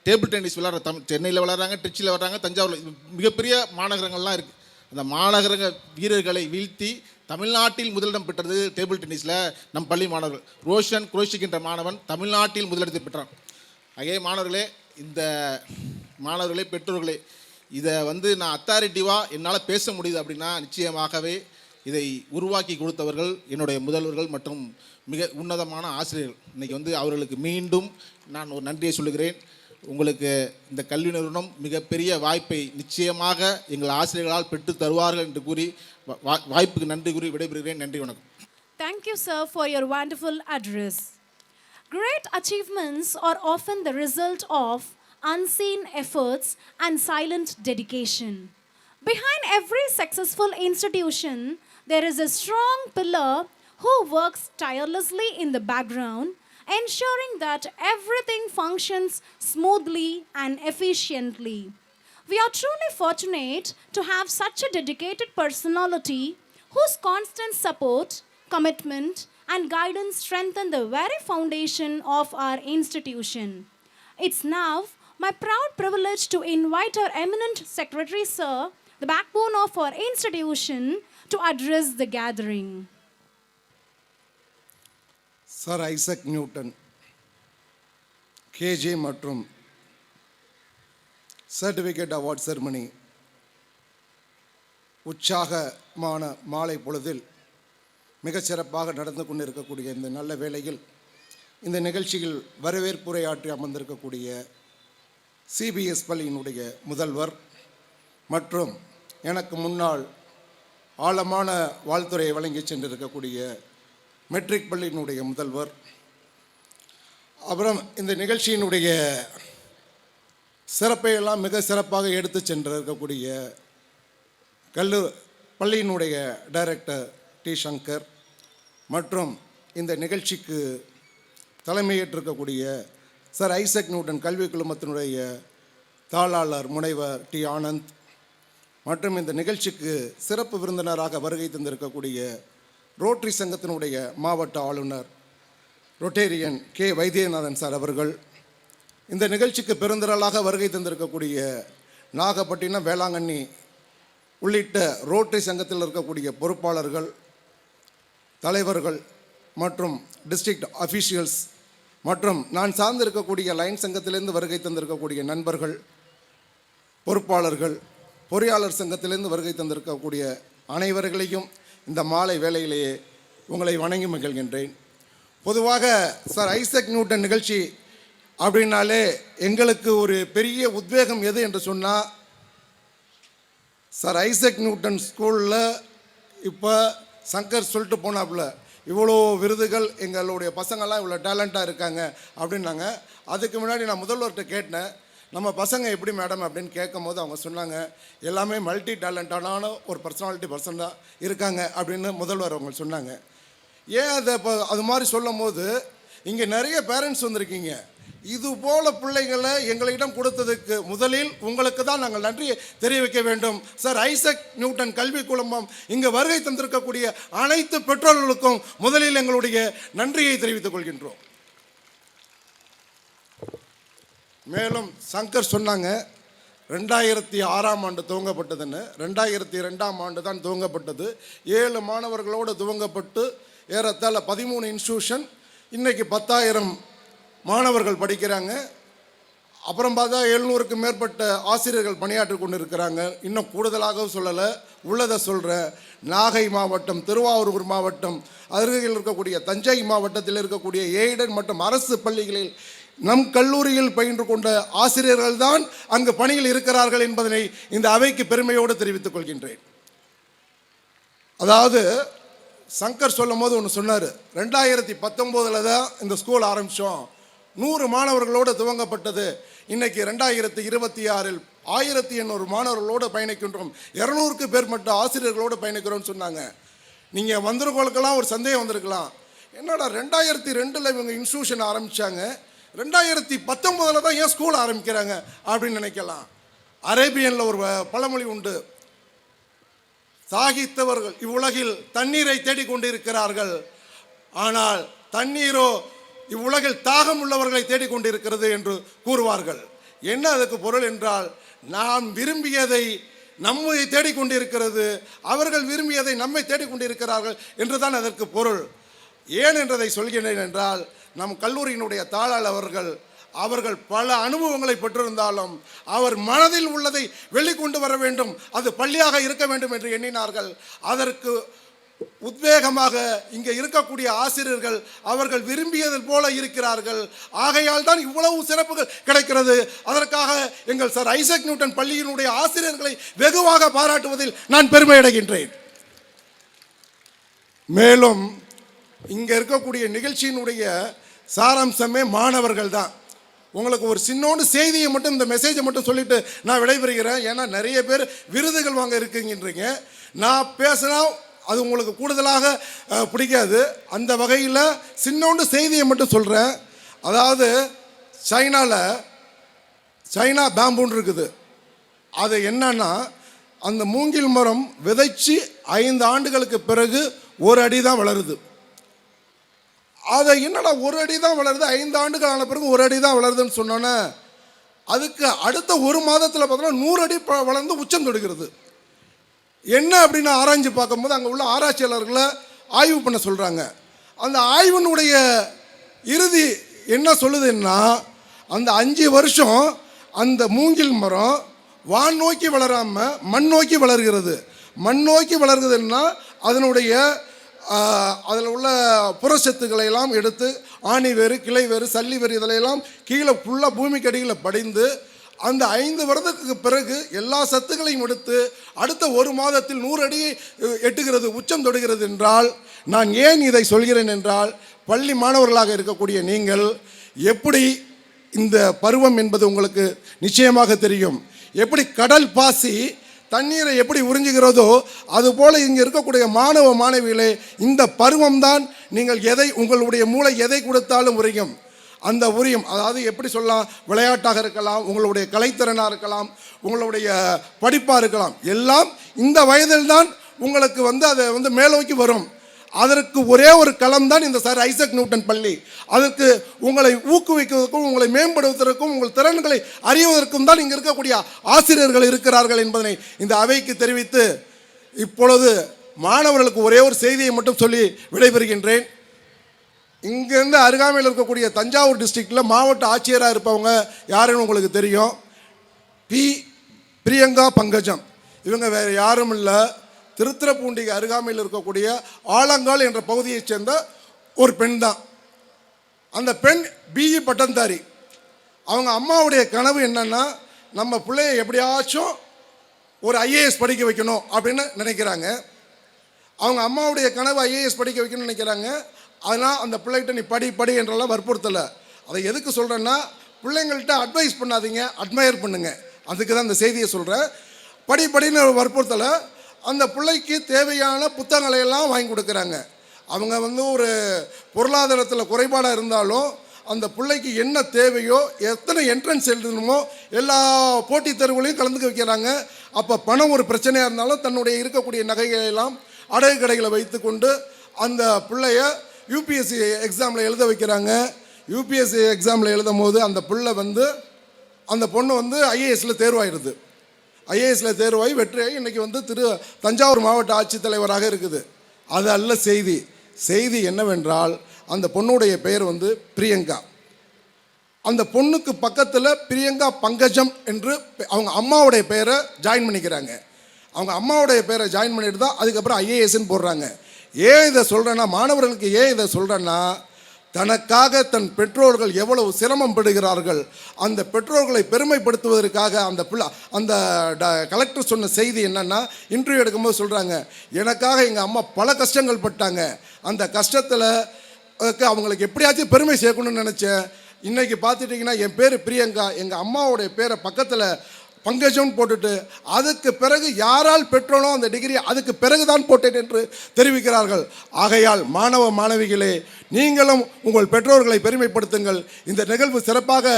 டேபிள் டென்னிஸ் விளையாடுற சென்னையில் விளையாடுறாங்க, திருச்சியில் விளையாடுறாங்க, தஞ்சாவூரில் மிகப்பெரிய மாநகரங்கள்லாம் இருக்குது. அந்த மாநகர வீரர்களை வீழ்த்தி தமிழ்நாட்டில் முதலிடம் பெற்றது டேபிள் டென்னிஸில் நம் பள்ளி மாணவர்கள். ரோஷன் குரோஷிக் என்ற மாணவன் தமிழ்நாட்டில் முதலிடத்தை பெற்றான். ஆகவே மாணவர்களே பெற்றோர்களே, இதை வந்து நான் அத்தாரிட்டிவாக என்னால் பேச முடியுது அப்படின்னா நிச்சயமாகவே இதை உருவாக்கி கொடுத்தவர்கள் என்னுடைய முதல்வர்கள் மற்றும் மிக உன்னதமான ஆசிரியர்கள். இன்றைக்கி வந்து அவர்களுக்கு மீண்டும் நான் ஒரு நன்றியை சொல்லுகிறேன். உங்களுக்கு இந்த கல்வி நிறுவனம் மிகப்பெரிய வாய்ப்பை நிச்சயமாக எங்கள் ஆசிரியர்களால் பெற்று தருவார்கள் என்று கூறி வாய்ப்புக்கு நன்றி கூறி விடைபெறுகிறேன். நன்றி, வணக்கம். Thank you, sir, for your wonderful address. Great achievements are often the result of unseen efforts and silent dedication. Behind every successful institution, there is a strong pillar who works tirelessly in the background, ensuring that everything functions smoothly and efficiently. We are truly fortunate to have such a dedicated personality whose constant support, commitment, and guidance strengthen the very foundation of our institution. It's now my proud privilege to invite our eminent secretary, sir, the backbone of our institution, to address the gathering. Sir Isaac Newton KG மற்றும் certificate award ceremony உற்சாகமான மாலை பொழுதில் மிகச்சிறப்பாக நடந்து கொண்டிருக்கக்கூடிய இந்த நல்ல வேளையில் இந்த நிகழ்ச்சியில் வரவேற்புரையாற்றி அமர்ந்திருக்கக்கூடிய சிபிஎஸ் பள்ளியினுடைய முதல்வர் மற்றும் எனக்கு முன்னால் ஆழமான வாழ்த்துறையை வழங்கி சென்றிருக்கக்கூடிய மெட்ரிக் பள்ளியினுடைய முதல்வர், அப்புறம் இந்த நிகழ்ச்சியினுடைய சிறப்பையெல்லாம் மிக சிறப்பாக எடுத்து சென்றிருக்கக்கூடிய பள்ளியினுடைய டைரக்டர் டி சங்கர் மற்றும் இந்த நிகழ்ச்சிக்கு தலைமையேற்றிருக்கக்கூடிய சர் ஐசக் நியூட்டன் கல்வி குழுமத்தினுடைய தாளாளர் முனைவர் டி ஆனந்த் மற்றும் இந்த நிகழ்ச்சிக்கு சிறப்பு விருந்தினராக வருகை தந்திருக்கக்கூடிய ரோட்டரி சங்கத்தினுடைய மாவட்ட ஆளுநர் ரொட்டேரியன் கே வைத்தியநாதன் சார் அவர்கள், இந்த நிகழ்ச்சிக்கு பெருந்திரளாக வருகை தந்திருக்கக்கூடிய நாகப்பட்டினம், வேளாங்கண்ணி உள்ளிட்ட ரோட்டரி சங்கத்தில் இருக்கக்கூடிய பொறுப்பாளர்கள், தலைவர்கள் மற்றும் டிஸ்ட்ரிக்ட் அஃபீஷியல்ஸ் மற்றும் நான் சார்ந்திருக்கக்கூடிய லைன் சங்கத்திலிருந்து வருகை தந்திருக்கக்கூடிய நண்பர்கள், பொறுப்பாளர்கள், பொறியாளர் சங்கத்திலிருந்து வருகை தந்திருக்கக்கூடிய அனைவர்களையும் இந்த மாலை வேளையிலேயே உங்களை வணங்கி மகிழ்கின்றேன். பொதுவாக சார் ஐசக் நியூட்டன் நிகழ்ச்சி அப்படின்னாலே எங்களுக்கு ஒரு பெரிய உத்வேகம் எது என்று சொன்னால், சார் ஐசக் நியூட்டன் ஸ்கூலில் இப்போ சங்கர் சொல்லிட்டு போனாப்புல இவ்வளோ விருதுகள், எங்களுடைய பசங்கள்லாம் இவ்வளோ டேலண்ட்டாக இருக்காங்க அப்படின்னாங்க. அதுக்கு முன்னாடி நான் முதல்வர்கிட்ட கேட்டேன், நம்ம பசங்க எப்படி மேடம் அப்படின்னு கேட்கும் போது அவங்க சொன்னாங்க, எல்லாமே மல்டி டேலண்டான ஒரு பர்சன் தான் இருக்காங்க அப்படின்னு முதல்வர் அவங்க சொன்னாங்க. ஏன் அதை இப்போ அது மாதிரி சொல்லும் போது இங்கே நிறைய பேரண்ட்ஸ் வந்திருக்கீங்க, இது போல பிள்ளைகளை எங்களிடம் கொடுத்ததுக்கு முதலில் உங்களுக்கு தான் நாங்கள் நன்றியை தெரிவிக்க வேண்டும். சார் ஐசக் நியூட்டன் கல்வி குழுமம் இங்கே வருகை தந்திருக்கக்கூடிய அனைத்து பெற்றோர்களுக்கும் முதலில் எங்களுடைய நன்றியை தெரிவித்துக் கொள்கின்றோம். மேலும் சங்கர் சொன்னாங்க 2006ஆம் ஆண்டு துவங்கப்பட்டதுன்னு. 2002ஆம் ஆண்டு தான் துவங்கப்பட்டது. 7 மாணவர்களோடு துவங்கப்பட்டு ஏறத்தாழ 13 இன்ஸ்டியூஷன், இன்றைக்கி 10,000 மாணவர்கள் படிக்கிறாங்க. அப்புறம் பார்த்தா 700க்கு மேற்பட்ட ஆசிரியர்கள் பணியாற்றி கொண்டு இருக்கிறாங்க. இன்னும் கூடுதலாக சொல்லலை, உள்ளதை சொல்கிறேன். நாகை மாவட்டம், திருவாரூர் மாவட்டம், அருகில் இருக்கக்கூடிய தஞ்சை மாவட்டத்தில் இருக்கக்கூடிய எய்டட் மற்றும் அரசு பள்ளிகளில் நம் கல்லூரியில் பயின்று கொண்ட ஆசிரியர்கள் தான் அங்கு பணியில் இருக்கிறார்கள் என்பதனை இந்த அவைக்கு பெருமையோடு தெரிவித்துக் கொள்கின்றேன். அதாவது சங்கர் சொல்லும் போது ஒன்று சொன்னார், 2019 தான் இந்த ஸ்கூல் ஆரம்பித்தோம், 100 மாணவர்களோடு துவங்கப்பட்டது. இன்றைக்கி 2026இல் 1800 மாணவர்களோடு பயணிக்கின்றோம், 200க்கு மேற்பட்ட ஆசிரியர்களோடு பயணிக்கிறோம்னு சொன்னாங்க. நீங்கள் வந்திருக்கவங்களுக்கெல்லாம் ஒரு சந்தேகம் வந்திருக்கலாம், என்னடா 2002 இவங்க இன்ஸ்டியூஷன் ஆரம்பித்தாங்க, 2019 தான் ஏன் ஸ்கூல் ஆரம்பிக்கிறாங்க அப்படின்னு நினைக்கலாம். அரேபியனில் ஒரு பழமொழி உண்டு, சாகித்தவர்கள் இவ்வுலகில் தண்ணீரை தேடிக்கொண்டிருக்கிறார்கள், ஆனால் தண்ணீரோ இவ்வுலகில் தாகம் உள்ளவர்களை தேடிக்கொண்டிருக்கிறது என்று கூறுவார்கள். என்ன அதுக்கு பொருள் என்றால், நாம் விரும்பியதை நம்மை தேடிக்கொண்டிருக்கிறது, அவர்கள் விரும்பியதை நம்மை தேடிக்கொண்டிருக்கிறார்கள் என்றுதான் அதற்கு பொருள். ஏன் என்றதை சொல்கிறேன் என்றால், நம் கல்லூரியினுடைய தாளாளர் அவர்கள் பல அனுபவங்களை பெற்றிருந்தாலும் அவர் மனதில் உள்ளதை வெளிக்கொண்டு வர வேண்டும், அது பள்ளியாக இருக்க வேண்டும் என்று எண்ணினார்கள். அதற்கு உத்வேகமாக இங்கே இருக்கக்கூடிய ஆசிரியர்கள் அவர்கள் விரும்பியது போல இருக்கிறார்கள். ஆகையால் தான் இவ்வளவு சிறப்புகள் கிடைக்கிறது. அதற்காக எங்கள் சார் ஐசக் நியூட்டன் பள்ளியினுடைய ஆசிரியர்களை வெகுவாக பாராட்டுவதில் நான் பெருமை அடைகின்றேன். மேலும் இங்கே இருக்கக்கூடிய நிகழ்ச்சியினுடைய சாராம்சமே மாணவர்கள் தான். உங்களுக்கு ஒரு சின்னோண்டு செய்தியை மட்டும், இந்த மெசேஜை மட்டும் சொல்லிட்டு நான் விடைபெறுகிறேன். ஏன்னா நிறைய பேர் விருதுகள் வாங்க இருக்குங்கன்றீங்க. நான் பேசினா அது உங்களுக்கு கூடுதலாக பிடிக்காது. அந்த வகையில் சின்னோண்டு செய்தியை மட்டும் சொல்கிறேன். அதாவது சைனா பேம்பூன்னு இருக்குது. அது என்னன்னா, அந்த மூங்கில் மரம் விதைச்சி 5 ஆண்டுகளுக்கு பிறகு 1 அடி தான் வளருது. அதை என்னடா 1 அடி தான் வளருது, 5 ஆண்டுகள் ஆன பிறகு 1 அடி தான் வளருதுன்னு சொன்னோன்னே, அதுக்கு அடுத்த 1 மாதத்தில் பார்த்தோன்னா 100 அடி வளர்ந்து உச்சம் தொடுகிறது. என்ன அப்படின்னு ஆராய்ச்சி பார்க்கும்போது அங்கே உள்ள ஆராய்ச்சியாளர்களை ஆய்வு பண்ண சொல்கிறாங்க. அந்த ஆய்வினுடைய இறுதி என்ன சொல்லுதுன்னா, அந்த 5 வருஷம் அந்த மூங்கில் மரம் வான் நோக்கி வளராமல் மண் நோக்கி வளர்கிறது. மண் நோக்கி வளர்கிறதுன்னா அதனுடைய அதில் உள்ள புறச்சத்துக்களை எல்லாம் எடுத்து ஆணி வேறு, கிளை வேறு, சல்லி வேறு இதிலெல்லாம் கீழே ஃபுல்லாக பூமிக்கு அடியில் படிந்து அந்த 5 வருடத்துக்கு பிறகு எல்லா சத்துக்களையும் எடுத்து அடுத்த 1 மாதத்தில் 100 அடியை எட்டுகிறது, உச்சம் தொடுகிறது என்றால், நான் ஏன் இதை சொல்கிறேன் என்றால், பள்ளி மாணவர்களாக இருக்கக்கூடிய நீங்கள் எப்படி இந்த பருவம் என்பது உங்களுக்கு நிச்சயமாக தெரியும். எப்படி கடல் பாசி தண்ணீரை எப்படி உறிஞ்சுகிறதோ அதுபோல் இங்கே இருக்கக்கூடிய மாணவ மாணவிகளே, இந்த பருவம்தான் நீங்கள் உங்களுடைய மூளை எதை கொடுத்தாலும் உரியும். அந்த உரியும், அதாவது எப்படி சொல்லலாம், விளையாட்டாக இருக்கலாம், உங்களுடைய கலைத்திறனாக இருக்கலாம், உங்களுடைய படிப்பாக இருக்கலாம், எல்லாம் இந்த வயதில் தான் உங்களுக்கு அதை மேலோக்கி வரும். அதற்கு ஒரே ஒரு களம் தான் இந்த சார் ஐசக் நியூட்டன் பள்ளி. அதற்கு உங்களை ஊக்குவிக்குவதற்கும், உங்களை மேம்படுத்துவதற்கும், உங்கள் திறன்களை அறிவதற்கும் தான் இங்கே இருக்கக்கூடிய ஆசிரியர்கள் இருக்கிறார்கள் என்பதனை இந்த அவைக்கு தெரிவித்து, இப்பொழுது மாணவர்களுக்கு ஒரே ஒரு செய்தியை மட்டும் சொல்லி விடைபெறுகின்றேன். இங்கேருந்து அருகாமையில் இருக்கக்கூடிய தஞ்சாவூர் டிஸ்ட்ரிக்டில் மாவட்ட ஆட்சியராக இருப்பவங்க யாருன்னு உங்களுக்கு தெரியும், பிரியங்கா பங்கஜம். இவங்க வேறு யாரும் இல்லை, திருத்துறைப்பூண்டிக்கு அருகாமையில் இருக்கக்கூடிய ஆலங்கால் என்ற பகுதியைச் சேர்ந்த ஒரு பெண் தான். அந்த பெண் பிஇ பட்டம்தாரி. அவங்க அம்மாவுடைய கனவு என்னன்னா, நம்ம பிள்ளைய எப்படியாச்சும் ஒரு ஐஏஎஸ் படிக்க வைக்கணும் அப்படின்னு நினைக்கிறாங்க. அவங்க அம்மாவுடைய கனவு ஐஏஎஸ் படிக்க வைக்கணும்னு நினைக்கிறாங்க. அதனால் அந்த பிள்ளைகிட்ட நீ படி என்றெல்லாம் வற்புறுத்தலை. அதை எதுக்கு சொல்கிறேன்னா, பிள்ளைங்கள்ட்ட அட்வைஸ் பண்ணாதீங்க, அட்மையர் பண்ணுங்க. அதுக்கு தான் இந்த செய்தியை சொல்கிறேன். படின்னு வற்புறுத்தலை. அந்த பிள்ளைக்கு தேவையான புத்தகங்களை எல்லாம் வாங்கி கொடுக்குறாங்க. அவங்க ஒரு பொருளாதாரத்தில் குறைபாடாக இருந்தாலும் அந்த பிள்ளைக்கு என்ன தேவையோ, எத்தனை என்ட்ரன்ஸ் எழுதணுமோ எல்லா போட்டித் தேர்வுகளையும் கலந்துக்க வைக்கிறாங்க. அப்போ பணம் ஒரு பிரச்சனையாக இருந்தாலும் தன்னுடைய இருக்கக்கூடிய நகைகளெல்லாம் அடகு கடைகளை வைத்து கொண்டு அந்த பிள்ளைய யூபிஎஸ்சி எக்ஸாமில் எழுத வைக்கிறாங்க. யூபிஎஸ்சி எக்ஸாமில் எழுதும் போது அந்த பிள்ளை அந்த பொண்ணு வந்து ஐஏஎஸில் தேர்வாயிருது. ஐஏஎஸில் தேர்வாகி வெற்றியாகி இன்றைக்கி வந்து தஞ்சாவூர் மாவட்ட ஆட்சித்தலைவராக இருக்குது. அது அல்ல செய்தி. செய்தி என்னவென்றால் அந்த பொண்ணுடைய பெயர் வந்து பிரியங்கா. அந்த பொண்ணுக்கு பக்கத்தில் பிரியங்கா பங்கஜம் என்று அவங்க அம்மாவுடைய பெயரை ஜாயின் பண்ணிக்கிறாங்க. அவங்க அம்மாவுடைய பேரை ஜாயின் பண்ணிட்டு தான் அதுக்கப்புறம் ஐஏஎஸ்ன்னு போடுறாங்க. ஏன் இதை சொல்கிறேன்னா, மாணவர்களுக்கு ஏன் இதை சொல்கிறேன்னா, தனக்காக தன் பெற்றோர்கள் எவ்வளவு சிரமம் படுகிறார்கள், அந்த பெற்றோர்களை பெருமைப்படுத்துவதற்காக அந்த கலெக்டர் சொன்ன செய்தி என்னென்னா, இன்டர்வியூ எடுக்கும்போது சொல்கிறாங்க, எனக்காக எங்கள் அம்மா பல கஷ்டங்கள் பட்டாங்க, அந்த கஷ்டத்தில் அவங்களுக்கு எப்படியாச்சும் பெருமை சேர்க்கணும்னு நினச்சேன். இன்றைக்கி பார்த்துட்டிங்கன்னா என் பேர் பிரியங்கா, எங்கள் அம்மாவுடைய பேரை பக்கத்தில் பங்கஜம் போட்டுட்டு அதுக்கு பிறகு யாரால் பெற்றோனோ அந்த டிகிரி அதுக்கு பிறகு தான் போட்டேன் என்று தெரிவிக்கிறார்கள். ஆகையால் மாணவ மாணவிகளே, நீங்களும் உங்கள் பெற்றோர்களை பெருமைப்படுத்துங்கள். இந்த நிகழ்வு சிறப்பாக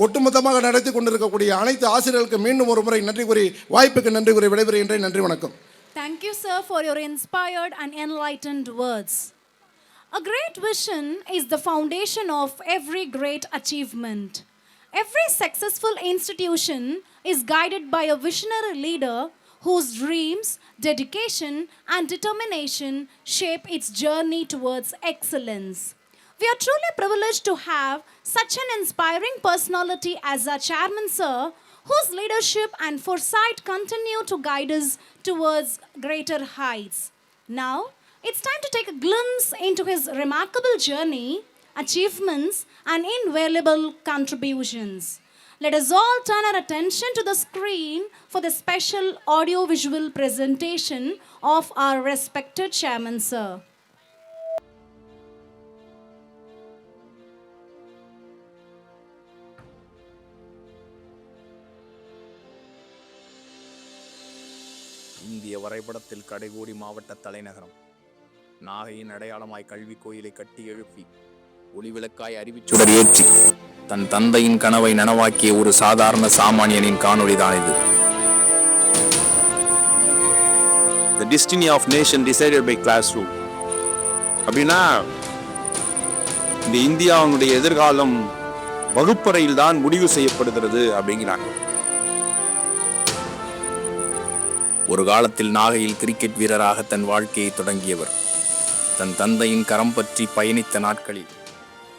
ஒட்டுமொத்தமாக நடத்தி கொண்டிருக்கக்கூடிய அனைத்து ஆசிரியர்களுக்கு மீண்டும் ஒரு முறை நன்றி கூறி, வாய்ப்புக்கு நன்றி கூறி விடைபெறுகின்றேன். நன்றி, வணக்கம். Thank you, sir, for your inspired and enlightened words. A great vision is the foundation of every great achievement. Every successful institution is guided by a visionary leader whose dreams, dedication, and determination shape its journey towards excellence. We are truly privileged to have such an inspiring personality as our chairman, sir, whose leadership and foresight continue to guide us towards greater heights. Now, it's time to take a glimpse into his remarkable journey, achievements, and invaluable contributions. Let us all turn our attention to the screen for the special audio-visual presentation of our respected chairman, sir. இந்திய வரைபடத்தில் கடைகோடி மாவட்ட தலைநகரம் நாகையின் அடையாளமாய் கல்வி கோயிலை கட்டி எழுப்பி ஒளிவிளக்காய் அறிவிச்சுடர் ஏற்றி தன் தந்தையின் கனவை நனவாக்கிய ஒரு சாதாரண சாமானியனின் காணொளிதான் இது. The destiny of nation decided by classroom. அப்படின்னா இந்த இந்தியாவுடைய எதிர்காலம் வகுப்பறையில் தான் முடிவு செய்யப்படுகிறது அப்படிங்கிறாங்க. ஒரு காலத்தில் நாகையில் கிரிக்கெட் வீரராக தன் வாழ்க்கையை தொடங்கியவர் தன் தந்தையின் கரம் பற்றி பயணித்த நாட்களில்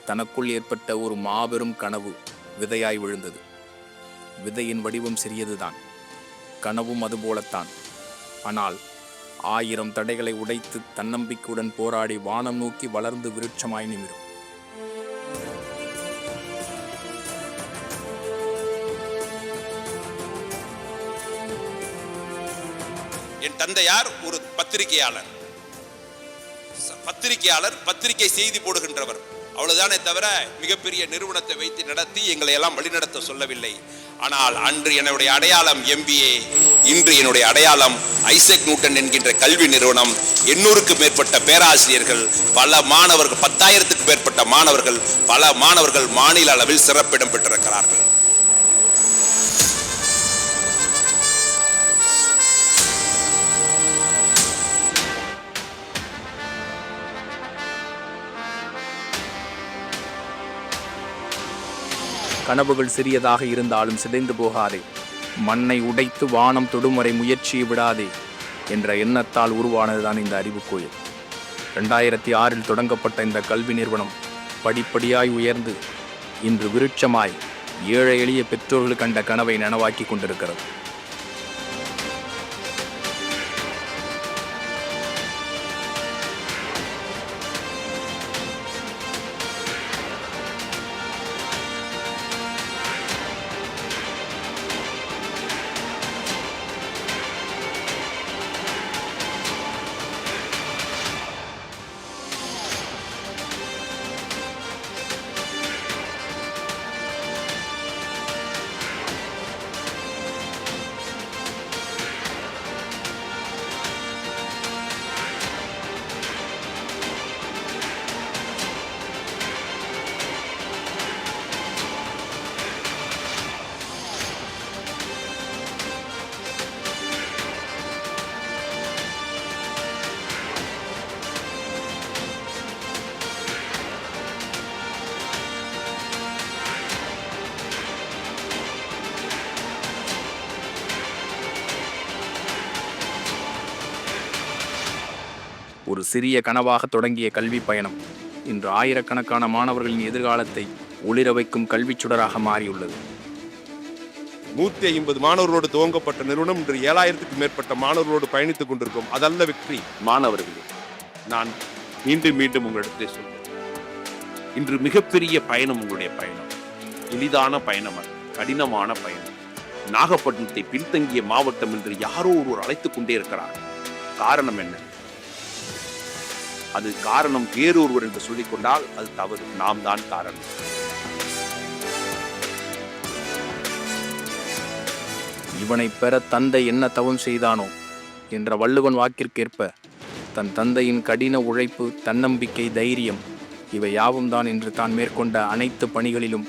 தனக்குள் ஏற்பட்ட ஒரு மாபெரும் கனவு விதையாய் விழுந்தது. விதையின் வடிவம் சிறியதுதான், கனவும் அதுபோலத்தான். ஆனால் 1000 தடைகளை உடைத்து தன்னம்பிக்கையுடன் போராடி வானம் நோக்கி வளர்ந்து விருட்சமாய் நிமிரும். என் தந்தையார் ஒரு பத்திரிகையாளர், பத்திரிகை செய்தி போடுகின்றவர். அவ்வளவுதானே தவிர மிகப்பெரிய நிறுவனத்தை வைத்து நடத்தி எங்களை எல்லாம் வழிநடத்த சொல்லவில்லை. ஆனால் அன்று என்னுடைய அடையாளம் MBA, இன்று என்னுடைய அடையாளம் ஐசக் நியூட்டன் என்கின்ற கல்வி நிறுவனம். 800க்கும் மேற்பட்ட பேராசிரியர்கள், பல மாணவர்கள், 10,000க்கும் மேற்பட்ட மாணவர்கள், பல மாணவர்கள் மாநில அளவில் சிறப்பிடம் பெற்றிருக்கிறார்கள். கனவுகள் சிறியதாக இருந்தாலும் சிதைந்து போகாதே, மண்ணை உடைத்து வானம் தொடுமுறை முயற்சியை விடாதே என்ற எண்ணத்தால் உருவானதுதான் இந்த அறிவு கோயில். 2006 தொடங்கப்பட்ட இந்த கல்வி நிறுவனம் படிப்படியாய் உயர்ந்து இன்று விருட்சமாய் ஏழை எளிய பெற்றோர்கள் கண்ட கனவை நனவாக்கி கொண்டிருக்கிறது. ஒரு சிறிய கனவாக தொடங்கிய கல்வி பயணம் இன்று ஆயிரக்கணக்கான மாணவர்களின் எதிர்காலத்தை ஒளிர வைக்கும் கல்விச் சுடராக மாறியுள்ளது. 150 மாணவர்களோடு துவங்கப்பட்ட நிறுவனம் இன்று 7000க்கும் மேற்பட்ட மாணவர்களோடு பயணித்துக் கொண்டிருக்கும். அதல்ல வெற்றி. மாணவர்களே, நான் மீண்டும் மீண்டும் உங்களிடத்தை சொல்றேன், இன்று மிகப்பெரிய பயணம் உங்களுடைய பயணம். எளிதான பயணம் அல்ல, கடினமான பயணம். நாகப்பட்டினத்தை பின்தங்கிய மாவட்டம் என்று யாரோ ஒருவர் அழைத்துக் கொண்டே இருக்கிறார். காரணம் என்ன? அது காரணம் வேறு ஒருவர் என்று சொல்லிக் கொண்டால் அது தவறு. நாம் தான் காரணம். இவனை பெற தந்தை என்ன தவம் செய்தானோ என்ற வள்ளுவன் வாக்கிற்கேற்ப தன் தந்தையின் கடின உழைப்பு, தன்னம்பிக்கை, தைரியம் இவை யாவும் தான் என்று தான் மேற்கொண்ட அனைத்து பணிகளிலும்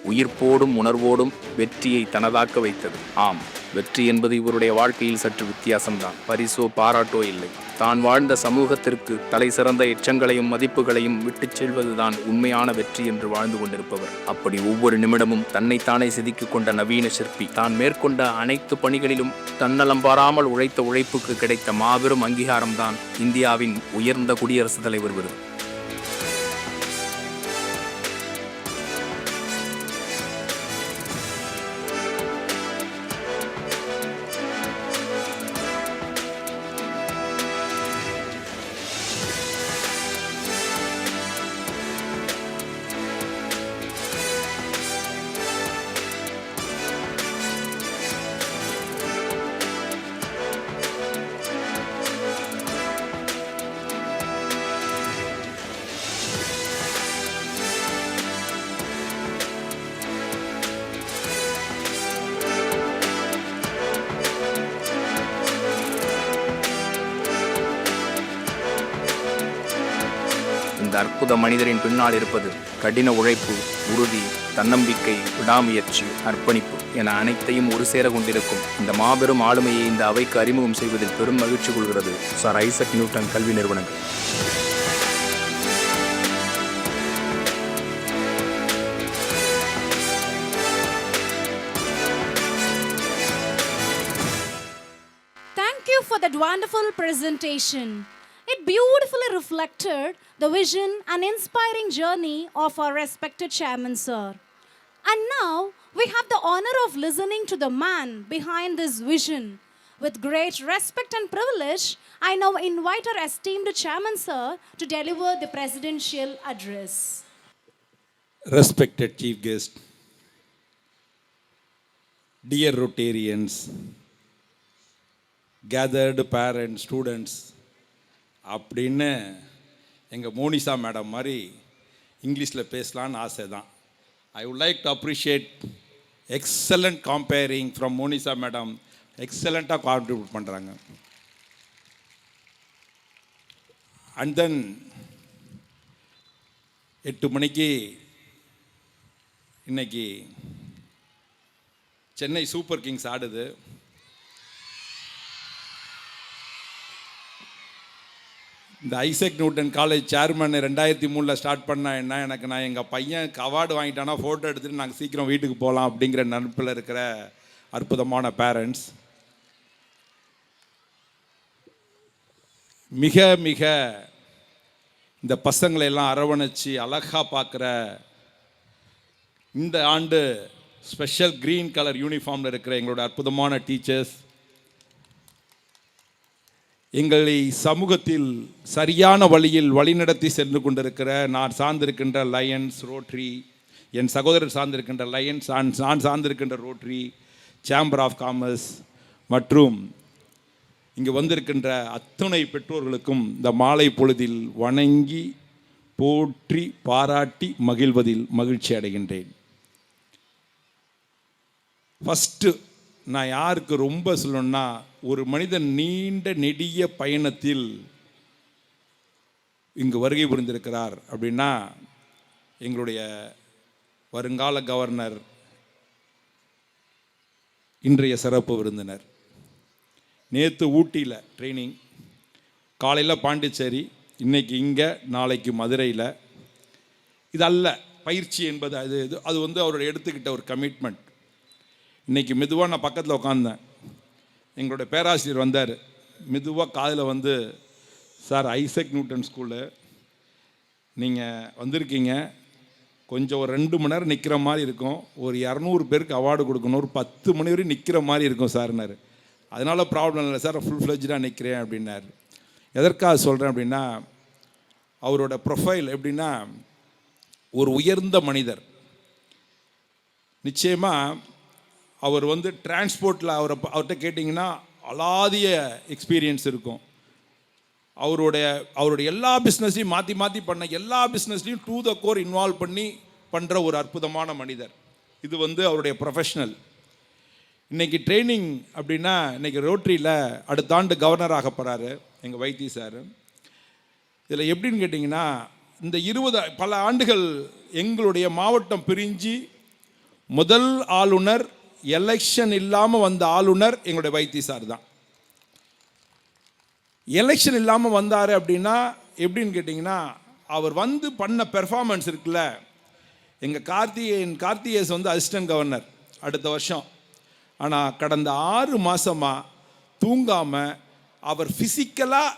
உயிர்ப்போடும் உணர்வோடும் வெற்றியை தனதாக்க வைத்தது. ஆம், வெற்றி என்பது இவருடைய வாழ்க்கையில் சற்று வித்தியாசம்தான். பரிசோ பாராட்டோ இல்லை. தான் வாழ்ந்த சமூகத்திற்கு தலை சிறந்த எச்சங்களையும் மதிப்புகளையும் விட்டுச் செல்வதுதான் உண்மையான வெற்றி என்று வாழ்ந்து கொண்டிருப்பவர். அப்படி ஒவ்வொரு நிமிடமும் தன்னைத்தானே செதுக்கிக் கொண்ட நவீன சிற்பி தான் மேற்கொண்ட அனைத்து பணிகளிலும் தன்னலம் பாராமல் உழைத்த உழைப்புக்கு கிடைத்த மாபெரும் அங்கீகாரம்தான் இந்தியாவின் உயர்ந்த குடியரசுத் தலைவர் விருது. இந்த அற்புத மனிதரின் பின்னால் இருப்பது கடின உழைப்பு, உறுதி, தன்னம்பிக்கை, விடாமுயற்சி, அர்ப்பணிப்பு என அனைத்தையும் ஒரு சேர கொண்டிருக்கும் இந்த மாபெரும் ஆளுமையை இந்த அவைக்கு அறிமுகம் செய்வதில் பெரும் மகிழ்ச்சி கொள்கிறது சர் ஐசக் நியூட்டன் கல்வி நிறுவனங்கள். Thank you for that wonderful presentation. It beautifully reflected the vision and inspiring journey of our respected chairman, sir. And now we have the honor of listening to the man behind this vision. With great respect and privilege, I now invite our esteemed chairman, sir, to deliver the presidential address. Respected chief guest, dear Rotarians, gathered parents, students, அப்படின்னு எங்கள் Monisha madam மாதிரி இங்கிலீஷில் பேசலான்னு ஆசை தான். I would like to appreciate excellent comparing from Monisha madam. எக்ஸலண்ட்டாக contribute பண்ணுறாங்க. And then 8 மணிக்கு இன்னைக்கு சென்னை சூப்பர் கிங்ஸ் ஆடுது. இந்த Isaac Newton college chairman 2003 start பண்ண என்ன எனக்கு நான் எங்கள் பையன் அவார்டு வாங்கிட்டானா ஃபோட்டோ எடுத்துகிட்டு நாங்கள் சீக்கிரம் வீட்டுக்கு போகலாம் அப்படிங்கிற நினைப்பில் இருக்கிற அற்புதமான பேரண்ட்ஸ். மிக மிக இந்த பசங்களை எல்லாம் அரவணைச்சி அழகாக பார்க்குற இந்த ஆண்டு ஸ்பெஷல் க்ரீன் கலர் யூனிஃபார்மில் இருக்கிற எங்களோட அற்புதமான டீச்சர்ஸ், எங்களை சமூகத்தில் சரியான வழியில் வழிநடத்தி சென்று கொண்டிருக்கிற நான் சார்ந்திருக்கின்ற லயன்ஸ், ரோட்ரி, என் சகோதரர் சார்ந்திருக்கின்ற லயன்ஸ், நான் சார்ந்திருக்கின்ற ரோட்ரி, சேம்பர் ஆஃப் காமர்ஸ் மற்றும் இங்கு வந்திருக்கின்ற அத்துணை பெற்றோர்களுக்கும் இந்த மாலை பொழுதில் வணங்கி போற்றி பாராட்டி மகிழ்வதில் மகிழ்ச்சி அடைகின்றேன். ஃபஸ்ட்டு நான் யாருக்கு ரொம்ப சொல்லணும்னா, ஒரு மனிதன் நீண்ட நெடிய பயணத்தில் இங்கு வருகை புரிந்திருக்கிறார் அப்படின்னா எங்களுடைய வருங்கால கவர்னர், இன்றைய சிறப்பு விருந்தினர். நேற்று ஊட்டியில் ட்ரைனிங், காலையில் பாண்டிச்சேரி, இன்னைக்கு இங்கே, நாளைக்கு மதுரையில். இது அல்ல பயிற்சி என்பது, அது வந்து அவர் எடுத்துக்கிட்ட ஒரு கமிட்மெண்ட். இன்றைக்கி மெதுவாக நான் பக்கத்தில் உட்காந்தேன். எங்களுடைய பேராசிரியர் வந்தார். மெதுவாக காதில் வந்து சார் ஐசக் நியூட்டன் ஸ்கூலு நீங்கள் வந்திருக்கீங்க, கொஞ்சம் ஒரு 2 மணி நேரம் நிற்கிற மாதிரி இருக்கும், ஒரு 200 பேருக்கு அவார்டு கொடுக்கணும், ஒரு 10 மணி வரையும் நிற்கிற மாதிரி இருக்கும் சார்னார். அதனால ப்ராப்ளம் இல்லை சார், ஃபுல் ஃப்ளெஜ்டாக நிற்கிறேன் அப்படின்னார். எதற்காக சொல்கிறேன் அப்படின்னா, அவரோட ப்ரொஃபைல் எப்படின்னா ஒரு உயர்ந்த மனிதர். நிச்சயமாக அவர் வந்து டிரான்ஸ்போர்ட்டில் அவர்கிட்ட கேட்டிங்கன்னா அலாதிய எக்ஸ்பீரியன்ஸ் இருக்கும். அவருடைய எல்லா பிஸ்னஸையும் மாற்றி பண்ண எல்லா பிஸ்னஸ்லையும் டு த கோர் இன்வால்வ் பண்ணி பண்ணுற ஒரு அற்புதமான மனிதர். இது வந்து அவருடைய ப்ரொஃபஷ்னல். இன்றைக்கி ட்ரைனிங் அப்படின்னா, இன்றைக்கி ரோட்டரியில் அடுத்த ஆண்டு கவர்னர் ஆக போகிறாரு எங்கள் வைத்தி சார். இதில் எப்படின்னு கேட்டிங்கன்னா, இந்த பல ஆண்டுகள் எங்களுடைய மாவட்டம் பிரிஞ்சு முதல் ஆளுநர், எலெக்ஷன் இல்லாமல் வந்த ஆளுநர் எங்களுடைய வைத்தி சார் தான். எலெக்ஷன் இல்லாமல் வந்தார் அப்படின்னா எப்படின்னு கேட்டிங்கன்னா, அவர் வந்து பண்ண பெர்ஃபார்மன்ஸ் இருக்குல்ல. எங்கள் கார்த்திகேயஸ் வந்து அசிஸ்டன்ட் கவர்னர் அடுத்த வருஷம். ஆனால் கடந்த 6 மாதமாக தூங்காமல் அவர் ஃபிசிக்கலாக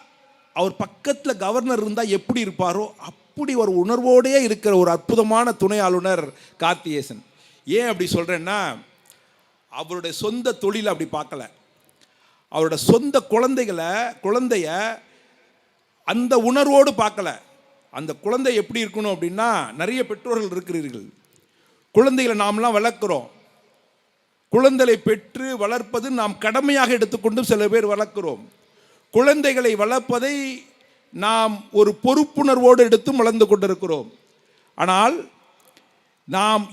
அவர் பக்கத்தில் கவர்னர் இருந்தால் எப்படி இருப்பாரோ அப்படி ஒரு உணர்வோடையே இருக்கிற ஒரு அற்புதமான துணை ஆளுநர் கார்த்திகேசன். ஏன் அப்படி சொல்கிறேன்னா, அவருடைய சொந்த தொழிலை அப்படி பார்க்கல. அவரோட சொந்த குழந்தைய அந்த உணர்வோடு பார்க்கல. அந்த குழந்தை எப்படி இருக்கணும் அப்படின்னா, நிறைய பெற்றோர்கள் இருக்கிறீர்கள், குழந்தைகளை நாம்லாம் வளர்க்குறோம். குழந்தைகளை பெற்று வளர்ப்பது நாம் கடமையாக எடுத்துக்கொண்டு சில பேர் வளர்க்கிறோம். குழந்தைகளை வளர்ப்பதை நாம் ஒரு பொறுப்புணர்வோடு எடுத்து வளர்ந்து கொண்டிருக்கிறோம். ஆனால் நாம்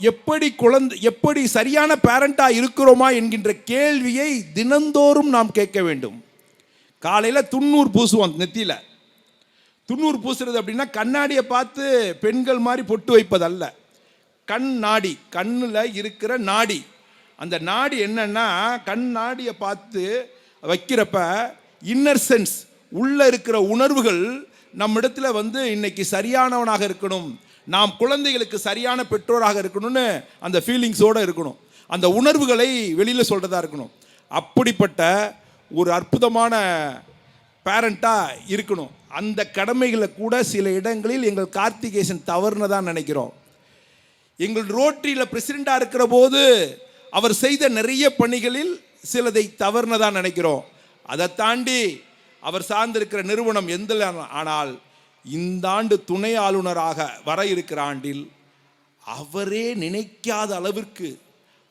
எப்படி சரியான பேரண்டாக இருக்கிறோமா என்கின்ற கேள்வியை தினந்தோறும் நாம் கேட்க வேண்டும். காலையில் 90 பூசுவோம் நெத்தியில். 90 பூசுறது அப்படின்னா கண்ணாடியை பார்த்து பெண்கள் மாதிரி பொட்டு வைப்பதல்ல. கண் நாடி, கண்ணில் இருக்கிற நாடி. அந்த நாடி என்னன்னா, கண் நாடியை பார்த்து வைக்கிறப்ப இன்னர் சென்ஸ், உள்ளே இருக்கிற உணர்வுகள் நம்மிடத்தில் வந்து இன்னைக்கு சரியானவனாக இருக்கணும், நாம் குழந்தைகளுக்கு சரியான பெற்றோராக இருக்கணும்னு அந்த ஃபீலிங்ஸோடு இருக்கணும், அந்த உணர்வுகளை வெளியில் சொல்கிறதா இருக்கணும். அப்படிப்பட்ட ஒரு அற்புதமான பேரண்ட்டாக இருக்கணும். அந்த கடமைகளை கூட சில இடங்களில் எங்கள் கார்த்திகேசன் தவறுனதான் நினைக்கிறோம். எங்கள் ரோட்டரியில் பிரசிடெண்டாக இருக்கிற போது அவர் செய்த நிறைய பணிகளில் சிலதை தவறுனதான் நினைக்கிறோம். அதை தாண்டி அவர் சார்ந்திருக்கிற நிறுவனம் ஆனால் இந்த ஆண்டு துணை ஆளுநராக வர இருக்கிற ஆண்டில் அவரே நினைக்காத அளவிற்கு,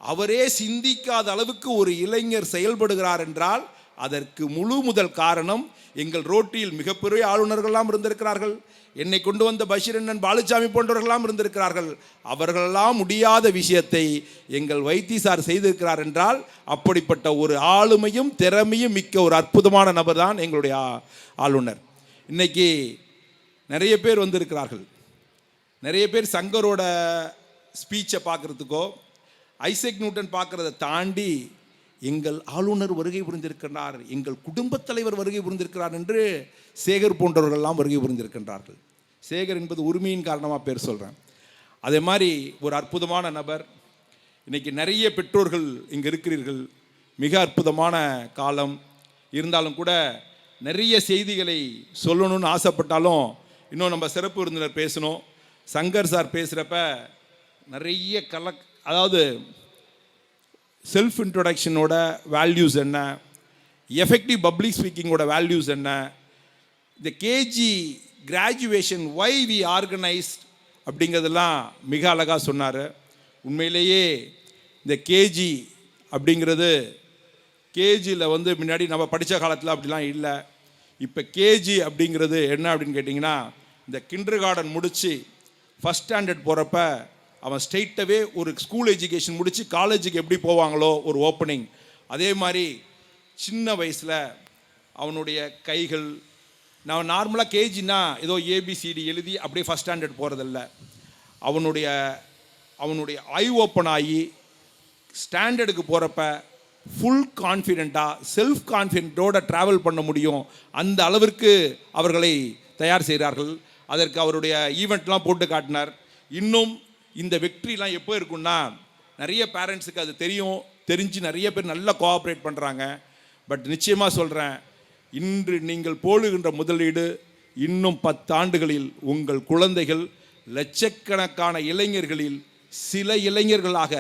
அவரே சிந்திக்காத அளவுக்கு ஒரு இளைஞர் செயல்படுகிறார் என்றால் அதற்கு முழு முதல் காரணம் எங்கள் ரோட்டியில் மிகப்பெரிய ஆளுநர்கள்லாம் இருந்திருக்கிறார்கள். என்னை கொண்டு வந்த பஷீர் அண்ணன், பாலுசாமி போன்றவர்களெல்லாம் இருந்திருக்கிறார்கள். அவர்களெல்லாம் முடியாத விஷயத்தை எங்கள் வைத்தி சார் செய்திருக்கிறார் என்றால் அப்படிப்பட்ட ஒரு ஆளுமையும் திறமையும் மிக்க ஒரு அற்புதமான நபர் தான் எங்களுடைய ஆளுநர். இன்னைக்கு நிறைய பேர் வந்திருக்கிறார்கள். நிறைய பேர் சங்கரோட ஸ்பீச்சை பார்க்குறதுக்கோ ஐசக் நியூட்டன் பார்க்குறதை தாண்டி எங்கள் ஆளுநர் வருகை புரிந்திருக்கிறார், எங்கள் குடும்பத் தலைவர் வருகை புரிந்திருக்கிறார் என்று சேகர் போன்றவர்கள்லாம் வருகை புரிந்திருக்கின்றார்கள். சேகர் என்பது உரிமையின் காரணமாக பேர் சொல்கிறேன். அதே மாதிரி ஒரு அற்புதமான நபர். இன்றைக்கி நிறைய பெற்றோர்கள் இங்கே இருக்கிறீர்கள். மிக அற்புதமான காலம் இருந்தாலும் கூட நிறைய செய்திகளை சொல்லணும்னு ஆசைப்பட்டாலும் இன்னும் நம்ம சிறப்பு விருந்தினர் பேசணும். சங்கர் சார் பேசுகிறப்ப நிறைய அதாவது செல்ஃப் இன்ட்ரொடக்ஷனோட வேல்யூஸ் என்ன, எஃபெக்டிவ் பப்ளிக் ஸ்பீக்கிங்கோட வேல்யூஸ் என்ன, இந்த KG graduation why we organised அப்படிங்கிறதெல்லாம் மிக அழகாக சொன்னார். உண்மையிலேயே இந்த கேஜி அப்படிங்கிறது, கேஜியில் வந்து முன்னாடி நம்ம படித்த காலத்தில் அப்படிலாம் இல்லை. இப்போ கேஜி அப்படிங்கிறது என்ன அப்படின்னு கேட்டிங்கன்னா, இந்த கிண்டர் கார்டன் முடித்து ஃபஸ்ட் ஸ்டாண்டர்ட் போகிறப்ப அவன் ஸ்ட்ரெயிட்டாகவே ஒரு ஸ்கூல் எஜுகேஷன் முடித்து காலேஜுக்கு எப்படி போவாங்களோ ஒரு ஓப்பனிங், அதே மாதிரி சின்ன வயசில் அவனுடைய கைகள், நான் நார்மலாக கேஜின்னா ஏதோ ஏபிசிடி எழுதி அப்படியே ஃபஸ்ட் ஸ்டாண்டர்ட் போகிறதில்ல. அவனுடைய ஐ ஓப்பன் ஆகி ஸ்டாண்டர்டுக்கு போகிறப்ப ஃபுல் கான்ஃபிடெண்ட்டாக செல்ஃப் கான்ஃபிடென்ட்டோடு ட்ராவல் பண்ண முடியும். அந்த அளவிற்கு அவர்களை தயார் செய்கிறார்கள். அதற்கு அவருடைய ஈவெண்ட்லாம் போட்டு காட்டினார். இன்னும் இந்த வெற்றிலாம் எப்போ இருக்குன்னா, நிறைய பேரண்ட்ஸுக்கு அது தெரிஞ்சு நிறைய பேர் நல்லா கோஆப்ரேட் பண்ணுறாங்க. பட் நிச்சயமாக சொல்கிறேன், இன்று நீங்கள் போடுகின்ற முதலீடு இன்னும் 10 ஆண்டுகளில் உங்கள் குழந்தைகள் லட்சக்கணக்கான இளைஞர்களில் சில இளைஞர்களாக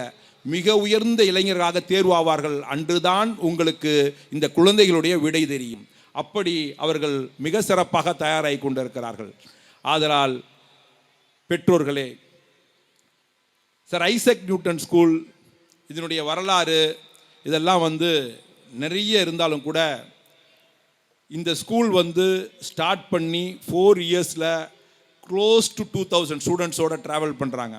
மிக உயர்ந்த இளைஞர்களாக தேர்வாவார்கள். அன்றுதான் உங்களுக்கு இந்த குழந்தைகளுடைய விடை தெரியும். அப்படி அவர்கள் மிக சிறப்பாக தயாராகி கொண்டிருக்கிறார்கள். ஆதலால் பெற்றோர்களே, சார் ஐசக் நியூட்டன் ஸ்கூல் இதனுடைய வரலாறு இதெல்லாம் நிறைய இருந்தாலும் கூட இந்த ஸ்கூல் ஸ்டார்ட் பண்ணி 4 இயர்ஸில் க்ளோஸ் டு 2000 ஸ்டூடெண்ட்ஸோட ட்ராவல் பண்ணுறாங்க.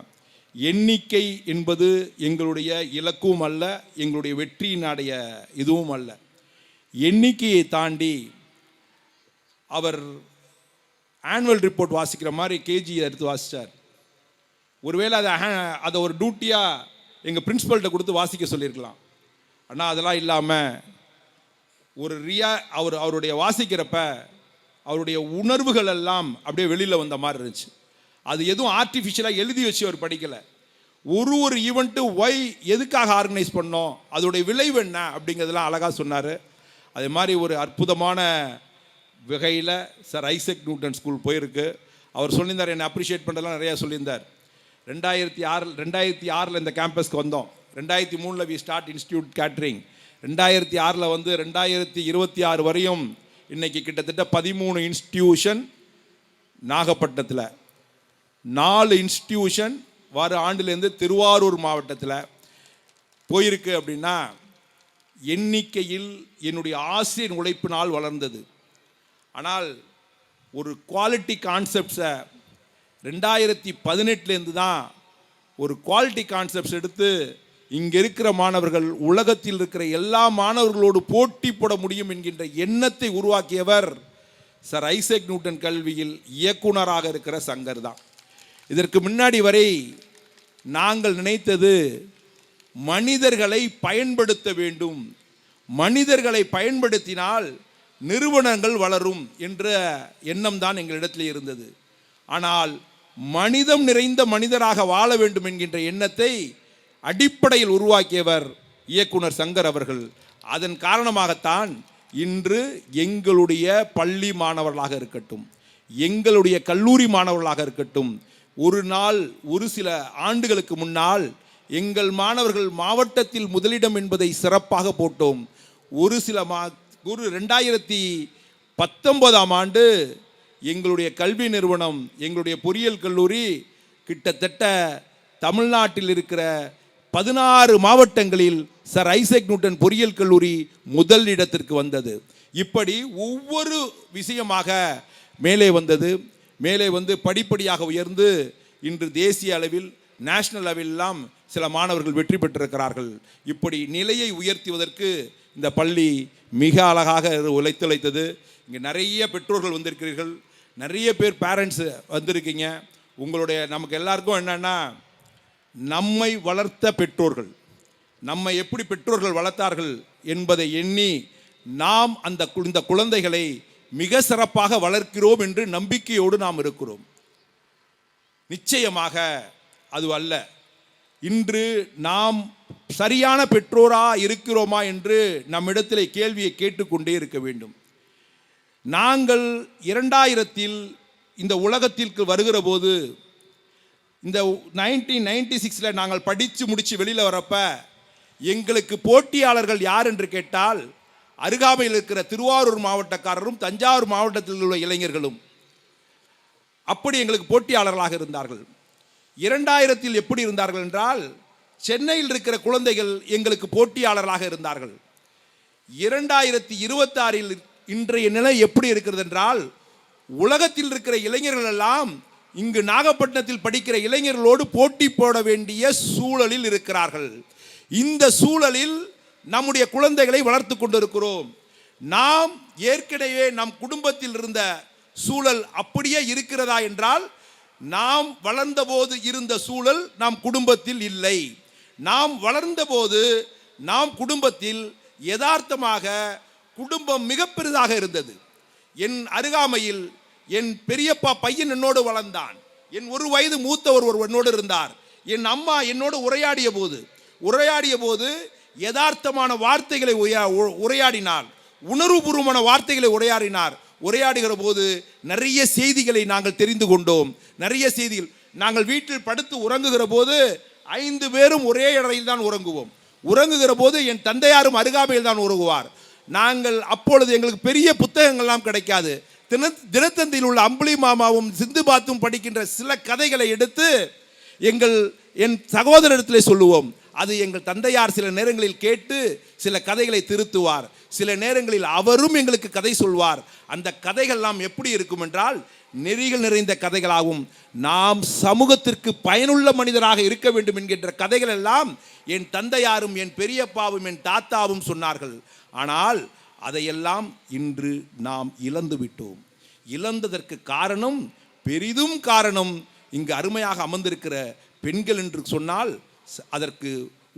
எண்ணிக்கை என்பது எங்களுடைய இலக்கும் அல்ல, எங்களுடைய வெற்றியினுடைய இதுவும் அல்ல. எண்ணிக்கையை தாண்டி அவர் ஆனுவல் ரிப்போர்ட் வாசிக்கிற மாதிரி கேஜியை எடுத்து வாசித்தார். ஒருவேளை அதை ஒரு டியூட்டியாக எங்கள் பிரின்ஸிபல்கிட்ட கொடுத்து வாசிக்க சொல்லியிருக்கலாம். ஆனால் அதெல்லாம் இல்லாமல் ஒரு அவருடைய வாசிக்கிறப்ப அவருடைய உணர்வுகள் எல்லாம் அப்படியே வெளியில் வந்த மாதிரி இருந்துச்சு. அது எதுவும் ஆர்டிஃபிஷியலாக எழுதி வச்சு அவர் படிக்கலை. ஒரு ஈவெண்ட்டு எதுக்காக ஆர்கனைஸ் பண்ணோம், அதோடைய விளைவு என்ன அப்படிங்கிறதுலாம் அழகாக சொன்னார். அதே மாதிரி ஒரு அற்புதமான வகையில் சார் ஐசக் நியூட்டன் ஸ்கூல் போயிருக்கு. அவர் சொல்லியிருந்தார், என்னை அப்ரிஷியேட் பண்ணுறதுலாம் நிறையா சொல்லியிருந்தார். 2006 இந்த கேம்பஸ்க்கு வந்தோம். 2003 வி ஸ்டார்ட் இன்ஸ்டியூட் கேட்ரிங். 2006 2026 வரையும் இன்றைக்கி கிட்டத்தட்ட 13 இன்ஸ்டியூஷன் நாகப்பட்டினத்தில், 4 இன்ஸ்டியூஷன் வர ஆண்டுலேருந்து திருவாரூர் மாவட்டத்தில் போயிருக்கு. அப்படின்னா எண்ணிக்கையில் என்னுடைய ஆசிரியர் உழைப்பினால் வளர்ந்தது. ஆனால் ஒரு குவாலிட்டி கான்செப்ட்ஸை 2018 தான் ஒரு குவாலிட்டி கான்செப்ட்ஸ் எடுத்து இங்கே இருக்கிற மாணவர்கள் உலகத்தில் இருக்கிற எல்லா மாணவர்களோடு போட்டி போட முடியும் என்கின்ற எண்ணத்தை உருவாக்கியவர் சார் ஐசக் நியூட்டன் கல்வியில் இயக்குனராக இருக்கிற சங்கர் தான். இதற்கு முன்னாடி வரை நாங்கள் நினைத்தது மனிதர்களை பயன்படுத்த வேண்டும், மனிதர்களை பயன்படுத்தினால் நிறுவனங்கள் வளரும் என்ற எண்ணம் தான் எங்களிடத்தில் இருந்தது. ஆனால் மனிதம் நிறைந்த மனிதராக வாழ வேண்டும் என்கின்ற எண்ணத்தை அடிப்படையில் உருவாக்கியவர் இயக்குனர் சங்கர் அவர்கள். அதன் காரணமாகத்தான் இன்று எங்களுடைய பள்ளி மாணவர்களாக இருக்கட்டும், எங்களுடைய கல்லூரி மாணவர்களாக இருக்கட்டும், ஒரு நாள் ஒரு சில ஆண்டுகளுக்கு முன்னால் எங்கள் மாணவர்கள் மாவட்டத்தில் முதலிடம் என்பதை சிறப்பாக போட்டோம். ஒரு 2019 ஆண்டு எங்களுடைய கல்வி நிறுவனம், எங்களுடைய பொறியியல் கல்லூரி கிட்டத்தட்ட தமிழ்நாட்டில் இருக்கிற 16 மாவட்டங்களில் சார் ஐசக் நியூட்டன் பொறியியல் கல்லூரி முதல் இடத்திற்கு வந்தது. இப்படி ஒவ்வொரு விஷயமாக மேலே வந்தது. மேலே படிப்படியாக உயர்ந்து இன்று தேசிய அளவில், நேஷனல் லெவலெல்லாம் சில மாணவர்கள் வெற்றி பெற்றிருக்கிறார்கள். இப்படி நிலையை உயர்த்துவதற்கு இந்த பள்ளி மிக அழகாக உழைத்தது. இங்கே நிறைய பெற்றோர்கள் வந்திருக்கிறீர்கள், நிறைய பேர் பேரண்ட்ஸ் வந்திருக்கீங்க. உங்களுடைய நமக்கு எல்லாருக்கும் என்னென்னா, நம்மை வளர்த்த பெற்றோர்கள், நம்மை எப்படி பெற்றோர்கள் வளர்த்தார்கள் என்பதை எண்ணி நாம் இந்த குழந்தைகளை மிக சிறப்பாக வளர்க்கிறோம் என்று நம்பிக்கையோடு நாம் இருக்கிறோம். நிச்சயமாக அது அல்ல. இன்று நாம் சரியான பெற்றோரா இருக்கிறோமா என்று நம்மிடத்தில் கேள்வியை கேட்டுக்கொண்டே இருக்க வேண்டும். நாங்கள் 2000 இந்த உலகத்திற்கு வருகிற போது, இந்த 1996 நாங்கள் படித்து முடித்து வெளியில் வரப்ப எங்களுக்கு போட்டியாளர்கள் யார் என்று கேட்டால் அருகாமையில் இருக்கிற திருவாரூர் மாவட்டக்காரரும் தஞ்சாவூர் மாவட்டத்தில் உள்ள இளைஞர்களும் அப்படி எங்களுக்கு போட்டியாளர்களாக இருந்தார்கள். 2000 எப்படி இருந்தார்கள் என்றால், சென்னையில் இருக்கிற குழந்தைகள் எங்களுக்கு போட்டியாளர்களாக இருந்தார்கள். 2026 இன்றைய நிலை எப்படி இருக்கிறது என்றால், உலகத்தில் இருக்கிற இளைஞர்கள் எல்லாம் இங்கு நாகப்பட்டினத்தில் படிக்கிற இளைஞர்களோடு போட்டி போட வேண்டிய சூழலில் இருக்கிறார்கள். இந்த சூழலில் நம்முடைய குழந்தைகளை வளர்த்து கொண்டிருக்கிறோம். நாம் ஏற்கனவே நம் குடும்பத்தில் இருந்த சூழல் அப்படியே இருக்கிறதா என்றால், நாம் வளர்ந்தபோது இருந்த சூழல் நம் குடும்பத்தில் இல்லை. நாம் வளர்ந்தபோது நாம் குடும்பத்தில் யதார்த்தமாக குடும்பம் மிக பெரிதாக இருந்தது. என் அருகாமையில் என் பெரியப்பா பையன் என்னோடு வளர்ந்தான். என் 1 வயது மூத்தவர் என்னோடு இருந்தார். என் அம்மா என்னோடு உரையாடிய போது யதார்த்தமான வார்த்தைகளை உரையாடினார், உணர்வுபூர்வமான வார்த்தைகளை உரையாடினார். உரையாடுகிற போது நிறைய செய்திகளை நாங்கள் தெரிந்து கொண்டோம். நிறைய செய்திகள். நாங்கள் வீட்டில் படுத்து உறங்குகிற போது 5 பேரும் ஒரே அறையில் தான் உறங்குவோம். உறங்குகிற போது என் தந்தையாரும் அருகாமையில் தான் உறங்குவார். நாங்கள் அப்பொழுது எங்களுக்கு பெரிய புத்தகங்கள்லாம் கிடைக்காது. தினத்தந்தியில் உள்ள அம்புலி மாமாவும் சிந்து பாத்தும் படிக்கின்ற சில கதைகளை எடுத்து என் சகோதரத்தில் சொல்லுவோம். அது எங்கள் தந்தையார் சில நேரங்களில் கேட்டு சில கதைகளை திருத்துவார். சில நேரங்களில் அவரும் எங்களுக்கு கதை சொல்வார். அந்த கதைகள்லாம் எப்படி இருக்கும் என்றால் நெறிகள் நிறைந்த கதைகளாகவும் நாம் சமூகத்திற்கு பயனுள்ள மனிதராக இருக்க வேண்டும் என்கின்ற கதைகள் எல்லாம் என் தந்தையாரும் என் பெரியப்பாவும் என் தாத்தாவும் சொன்னார்கள். ஆனால் அதையெல்லாம் இன்று நாம் இழந்து விட்டோம். இழந்ததற்கு காரணம், பெரிதும் காரணம், இங்கு அருமையாக அமர்ந்திருக்கிற பெண்கள் என்று சொன்னால் அதற்கு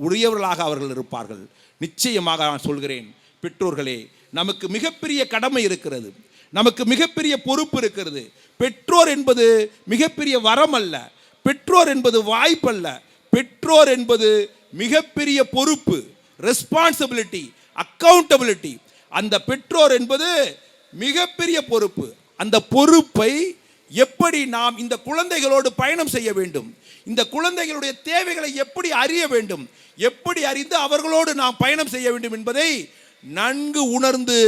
உரியவர்களாக அவர்கள் இருப்பார்கள். நிச்சயமாக நான் சொல்கிறேன், பெற்றோர்களே, நமக்கு மிகப்பெரிய கடமை இருக்கிறது, நமக்கு மிகப்பெரிய பொறுப்பு இருக்கிறது. பெற்றோர் என்பது மிகப்பெரிய வரம் அல்ல, பெற்றோர் என்பது வாய்ப்பல்ல, பெற்றோர் என்பது மிகப்பெரிய பொறுப்பு, ரெஸ்பான்சிபிலிட்டி, அக்கௌண்டபிலிட்டி. அந்த பெற்றோர் என்பது மிகப்பெரிய பொறுப்பு. அந்த பொறுப்பை எப்படி நாம் இந்த குழந்தைகளோடு பயணம் செய்ய வேண்டும், இந்த குழந்தைகளுடைய தேவைகளை எப்படி அறிய வேண்டும், எப்படி அறிந்து அவர்களோடு நாம் பயணம் செய்ய வேண்டும் என்பதை நன்கு உணர்ந்து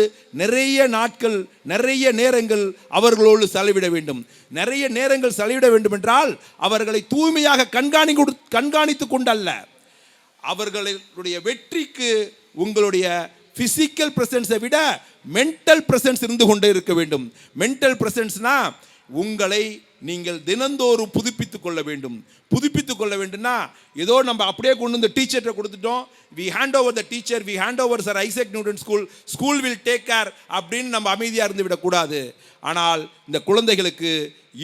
நிறைய நாட்கள், நிறைய நேரங்கள் அவர்களோடு செலவிட வேண்டும். நிறைய நேரங்கள் செலவிட வேண்டும் என்றால் அவர்களை தூய்மையாக கண்காணித்து கொண்டல்ல, அவர்களுடைய வெற்றிக்கு உங்களுடைய பிசிக்கல் பிரசன்ஸை விட மென்டல் பிரசன்ஸ் இருந்து கொண்டே இருக்க வேண்டும். மென்டல் பிரசன்ஸ்னா உங்களை நீங்கள் தினந்தோறும் புதுப்பித்துக் கொள்ள வேண்டும். புதுப்பித்துக் கொள்ள வேண்டும்னா ஏதோ நம்ம அப்படியே கொண்டு வந்து டீச்சர்கிட்ட கொடுத்துட்டோம், we hand over the teacher, we hand over sir Isaac Newton school will take care அப்படின்னு நம்ம அமைதியாக இருந்து விடக்கூடாது. ஆனால் இந்த குழந்தைகளுக்கு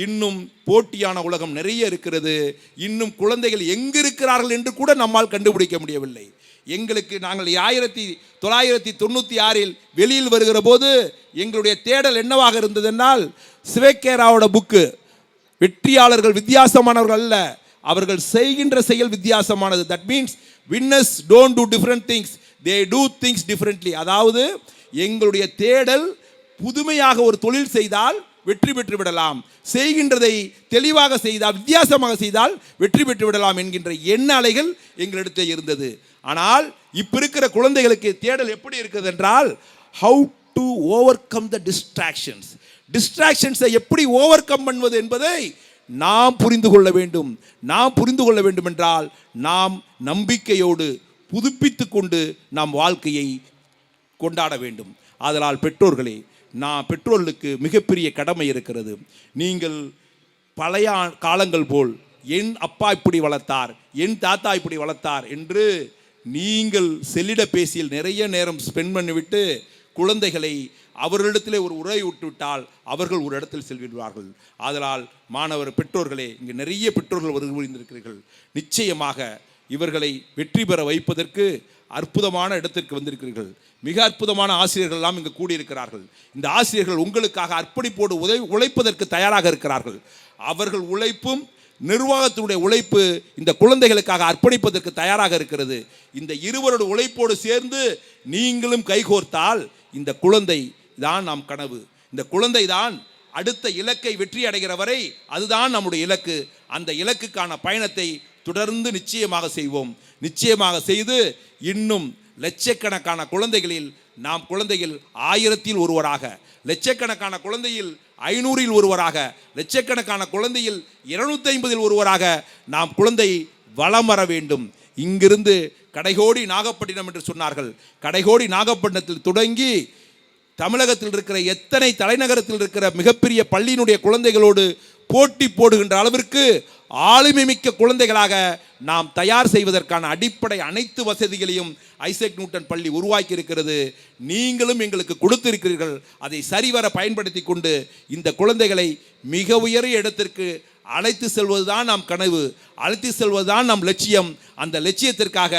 இன்னும் போட்டியான உலகம் நிறைய இருக்கிறது. இன்னும் குழந்தைகள் எங்கு இருக்கிறார்கள் என்று கூட நம்மால் கண்டுபிடிக்க முடியவில்லை. எங்களுக்கு நாங்கள் 1996 வெளியில் வருகிற போது எங்களுடைய தேடல் என்னவாக இருந்ததென்றால், சிவகேராவோட புக்கு, வெற்றியாளர்கள் வித்தியாசமானவர்கள் அல்ல, அவர்கள் செய்கின்ற செயல் வித்தியாசமானது. That means winners don't do different things, they do things differently. அதாவது எங்களுடைய தேடல் புதுமையாக ஒரு தொழில் செய்தால் வெற்றி பெற்று விடலாம், செய்கின்றதை தெளிவாக செய்தால், வித்தியாசமாக செய்தால் வெற்றி பெற்று விடலாம் என்கின்ற எண்ண அலைகள் எங்களிடத்தில் இருந்தது. ஆனால் இப்போ இருக்கிற குழந்தைகளுக்கு தேடல் எப்படி இருக்குது என்றால், how to overcome the டிஸ்ட்ராக்ஷன்ஸை எப்படி ஓவர் கம் பண்ணுவது என்பதை நாம் புரிந்து கொள்ள வேண்டும். நாம் புரிந்து கொள்ள வேண்டும் என்றால் நாம் நம்பிக்கையோடு புதுப்பித்து கொண்டு நாம் வாழ்க்கையை கொண்டாட வேண்டும். அதனால் பெற்றோர்களே, பெற்றோர்களுக்கு மிகப்பெரிய கடமை இருக்கிறது. நீங்கள் பழைய காலங்கள் போல் என் அப்பா இப்படி வளர்த்தார், என் தாத்தா இப்படி வளர்த்தார் என்று நீங்கள் செல்லிட பேசியில் நிறைய நேரம் ஸ்பெண்ட் பண்ணிவிட்டு குழந்தைகளை அவர்களிடத்திலே ஒரு உரை விட்டுவிட்டால் அவர்கள் ஒரு இடத்தில் செல்விடுவார்கள். அதனால் மாணவர் பெற்றோர்களே, இங்கு நிறைய பெற்றோர்கள் வருகின்றீர்கள். நிச்சயமாக இவர்களை வெற்றி பெற வைப்பதற்கு அற்புதமான இடத்திற்கு வந்திருக்கிறீர்கள். மிக அற்புதமான ஆசிரியர்கள் எல்லாம் இங்கு கூடியிருக்கிறார்கள். இந்த ஆசிரியர்கள் உங்களுக்காக அர்ப்பணிப்போடு உழைப்பதற்கு தயாராக இருக்கிறார்கள். அவர்கள் உழைப்பும் நிர்வாகத்தினுடைய உழைப்பு இந்த குழந்தைகளுக்காக அர்ப்பணிப்பதற்கு தயாராக இருக்கிறது. இந்த இருவரோட உழைப்போடு சேர்ந்து நீங்களும் கைகோர்த்தால் இந்த குழந்தை தான் நம் கனவு. இந்த குழந்தை தான் அடுத்த இலக்கை வெற்றி அடைகிற வரை அதுதான் நம்முடைய இலக்கு. அந்த இலக்குக்கான பயணத்தை தொடர்ந்து நிச்சயமாக செய்வோம். நிச்சயமாக செய்து இன்னும் லட்சக்கணக்கான குழந்தைகளில் நாம் குழந்தைகள் 1000-இல் ஒருவராக, லட்சக்கணக்கான குழந்தையில் 500-இல் ஒருவராக, லட்சக்கணக்கான குழந்தையில் 250-இல் ஒருவராக நாம் குழந்தை வலம் வர வேண்டும். இங்கிருந்து கடைகோடி நாகப்பட்டினம் என்று சொன்னார்கள். கடைகோடி நாகப்பட்டினத்தில் தொடங்கி தமிழகத்தில் இருக்கிற எத்தனை தலைநகரத்தில் இருக்கிற மிகப்பெரிய பள்ளியினுடைய குழந்தைகளோடு போட்டி போடுகின்ற அளவிற்கு ஆளுமை மிக்க குழந்தைகளாக நாம் தயார் செய்வதற்கான அடிப்படை அனைத்து வசதிகளையும் ஐசக் நியூட்டன் பள்ளி உருவாக்கி இருக்கிறது. நீங்களும் எங்களுக்கு கொடுத்திருக்கிறீர்கள். அதை சரிவர பயன்படுத்தி கொண்டு இந்த குழந்தைகளை மிக உயரிய இடத்திற்கு அழைத்து செல்வதுதான் நம் கனவு, அழைத்து செல்வதுதான் நம் லட்சியம். அந்த லட்சியத்திற்காக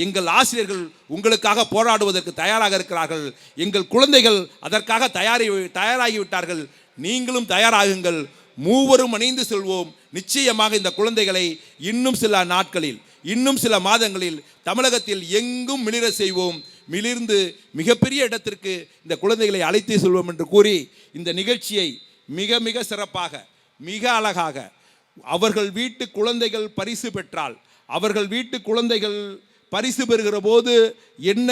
எங்கள் ஆசிரியர்கள் உங்களுக்காக போராடுவதற்கு தயாராக இருக்கிறார்கள். எங்கள் குழந்தைகள் அதற்காக தயாராகிவிட்டார்கள். நீங்களும் தயாராகுங்கள். மூவரும் இணைந்து செல்வோம். நிச்சயமாக இந்த குழந்தைகளை இன்னும் சில நாட்களில், இன்னும் சில மாதங்களில் தமிழகத்தில் எங்கும் மிளிர செய்வோம். மிளிர்ந்து மிகப்பெரிய இடத்திற்கு இந்த குழந்தைகளை அழைத்து செல்வோம் என்று கூறி இந்த நிகழ்ச்சியை மிக மிக சிறப்பாக மிக அழகாக அவர்கள் வீட்டு குழந்தைகள் பரிசு பெற்றால் அவர்கள் வீட்டு குழந்தைகள் பரிசு பெறுகிற போது என்ன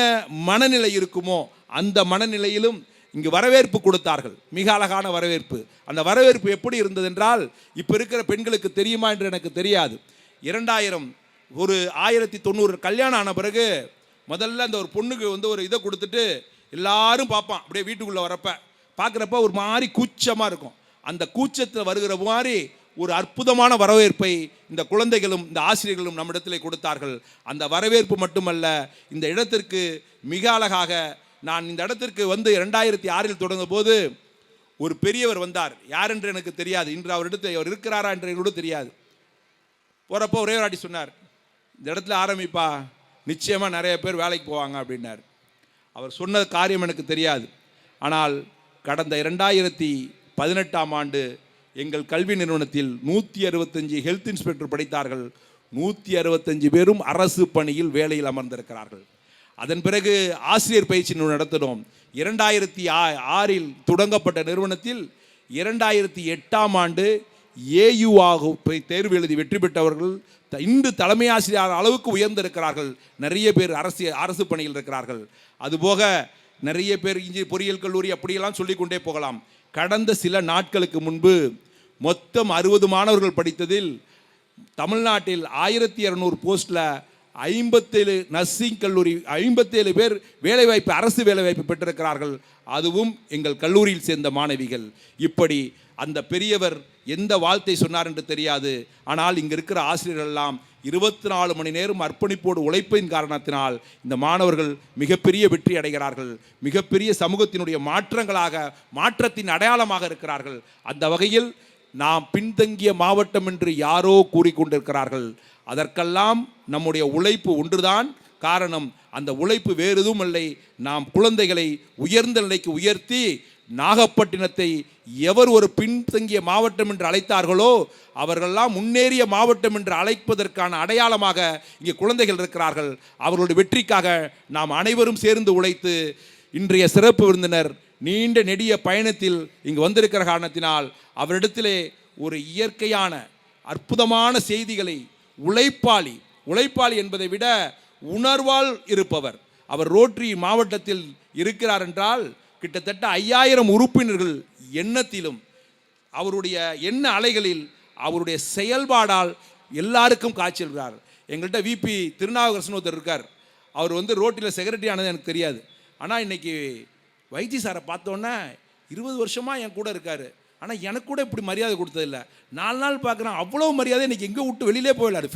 மனநிலை இருக்குமோ அந்த மனநிலையிலும் இங்கு வரவேற்பு கொடுத்தார்கள். மிக அழகான வரவேற்பு. அந்த வரவேற்பு எப்படி இருந்தது என்றால் இப்போ இருக்கிற பெண்களுக்கு தெரியுமா என்று எனக்கு தெரியாது. 1990 கல்யாணம் ஆன பிறகு முதல்ல அந்த ஒரு பொண்ணுக்கு ஒரு இதை கொடுத்துட்டு எல்லாரும் பார்ப்பான். அப்படியே வீட்டுக்குள்ளே பார்க்குறப்ப ஒரு மாதிரி கூச்சமாக இருக்கும். அந்த கூச்சத்தில் வருகிற மாதிரி ஒரு அற்புதமான வரவேற்பை இந்த குழந்தைகளும் இந்த ஆசிரியர்களும் நம்மிடத்தில் கொடுத்தார்கள். அந்த வரவேற்பு மட்டுமல்ல, இந்த இடத்திற்கு மிக அழகாக நான் இந்த இடத்திற்கு 2006 தொடங்கிய போது ஒரு பெரியவர் வந்தார். யார் என்று எனக்கு தெரியாது. இன்று அவர் இருக்கிறாரா என்று கூட தெரியாது. போகிறப்போ ஒரே ஒரு வாட்டி சொன்னார், இந்த இடத்துல ஆரம்பிப்பா, நிச்சயமாக நிறைய பேர் வேலைக்கு போவாங்க அப்படின்னார். அவர் சொன்ன காரியம் எனக்கு தெரியாது. ஆனால் கடந்த 2018ஆம் ஆண்டு எங்கள் கல்வி நிறுவனத்தில் 165 ஹெல்த் இன்ஸ்பெக்டர் படித்தார்கள். 165 பேரும் அரசு பணியில் வேலையில் அமர்ந்திருக்கிறார்கள். அதன் பிறகு ஆசிரியர் பயிற்சி நடத்தினோம். 2006 தொடங்கப்பட்ட நிறுவனத்தில் 2008ஆம் ஆண்டு AU தேர்வு எழுதி வெற்றி பெற்றவர்கள் இன்று தலைமை ஆசிரியர் அளவுக்கு உயர்ந்திருக்கிறார்கள். நிறைய பேர் அரசு பணியில் இருக்கிறார்கள். அதுபோக நிறைய பேர் பொறியியல் கல்லூரி அப்படியெல்லாம் சொல்லிக்கொண்டே போகலாம். கடந்த சில நாட்களுக்கு முன்பு மொத்தம் 60 மாணவர்கள் படித்ததில் தமிழ்நாட்டில் 1200 போஸ்டில் 57 நர்சிங் கல்லூரி 57 பேர் வேலைவாய்ப்பு அரசு வேலைவாய்ப்பு பெற்றிருக்கிறார்கள். அதுவும் எங்கள் கல்லூரியில் சேர்ந்த மாணவிகள். இப்படி அந்த பெரியவர் எந்த வாழ்த்தை சொன்னார் என்று தெரியாது. ஆனால் இங்கே இருக்கிற ஆசிரியர்கள் எல்லாம் 24 மணி நேரம் அர்ப்பணிப்போடு உழைப்பின் காரணத்தினால் இந்த மாணவர்கள் மிகப்பெரிய வெற்றி அடைகிறார்கள். மிகப்பெரிய சமூகத்தினுடைய மாற்றத்தின் அடையாளமாக இருக்கிறார்கள். அந்த வகையில் நாம் பின்தங்கிய மாவட்டம் என்று யாரோ கூறிக்கொண்டிருக்கிறார்கள். அதற்கெல்லாம் நம்முடைய உழைப்பு ஒன்றுதான் காரணம். அந்த உழைப்பு வேறு எதுவும் இல்லை. நாம் குழந்தைகளை உயர்ந்த நிலைக்கு உயர்த்தி நாகப்பட்டினத்தை எவர் ஒரு பின்தங்கிய மாவட்டம் என்று அழைத்தார்களோ அவர்களெல்லாம் முன்னேறிய மாவட்டம் என்று அழைப்பதற்கான அடையாளமாக இங்கே குழந்தைகள் இருக்கிறார்கள். அவர்களுடைய வெற்றிக்காக நாம் அனைவரும் சேர்ந்து உழைத்து இன்றைய சிறப்பு விருந்தினர் நீண்ட நெடிய பயணத்தில் இங்கு வந்திருக்கிற காரணத்தினால் அவரிடத்திலே ஒரு இயற்கையான அற்புதமான செய்திகளை உழைப்பாளி என்பதை விட உணர்வால் இருப்பவர். அவர் ரோட்டரி மாவட்டத்தில் இருக்கிறார் என்றால் கிட்டத்தட்ட 5000 உறுப்பினர்கள் எண்ணத்திலும் அவருடைய எண்ண அலைகளில் அவருடைய செயல்பாடால் எல்லாருக்கும் காய்ச்சல்கிறார். எங்கள்கிட்ட விபி திருநாவுக்கரசன் ஒருத்தர் இருக்கார். அவர் ரோட்டில் செக்ரட்டரி ஆனது எனக்கு தெரியாது. ஆனால் இன்றைக்கி வைத்தி சாரை பார்த்தோன்னே 20 வருஷமாக என் கூட இருக்கார். ஆனால் எனக்கு கூட இப்படி மரியாதை கொடுத்ததில்லை. 4 நாள் பார்க்குறேன், அவ்வளோ மரியாதை. இன்றைக்கி எங்கே விட்டு வெளியிலே போயிடாரு.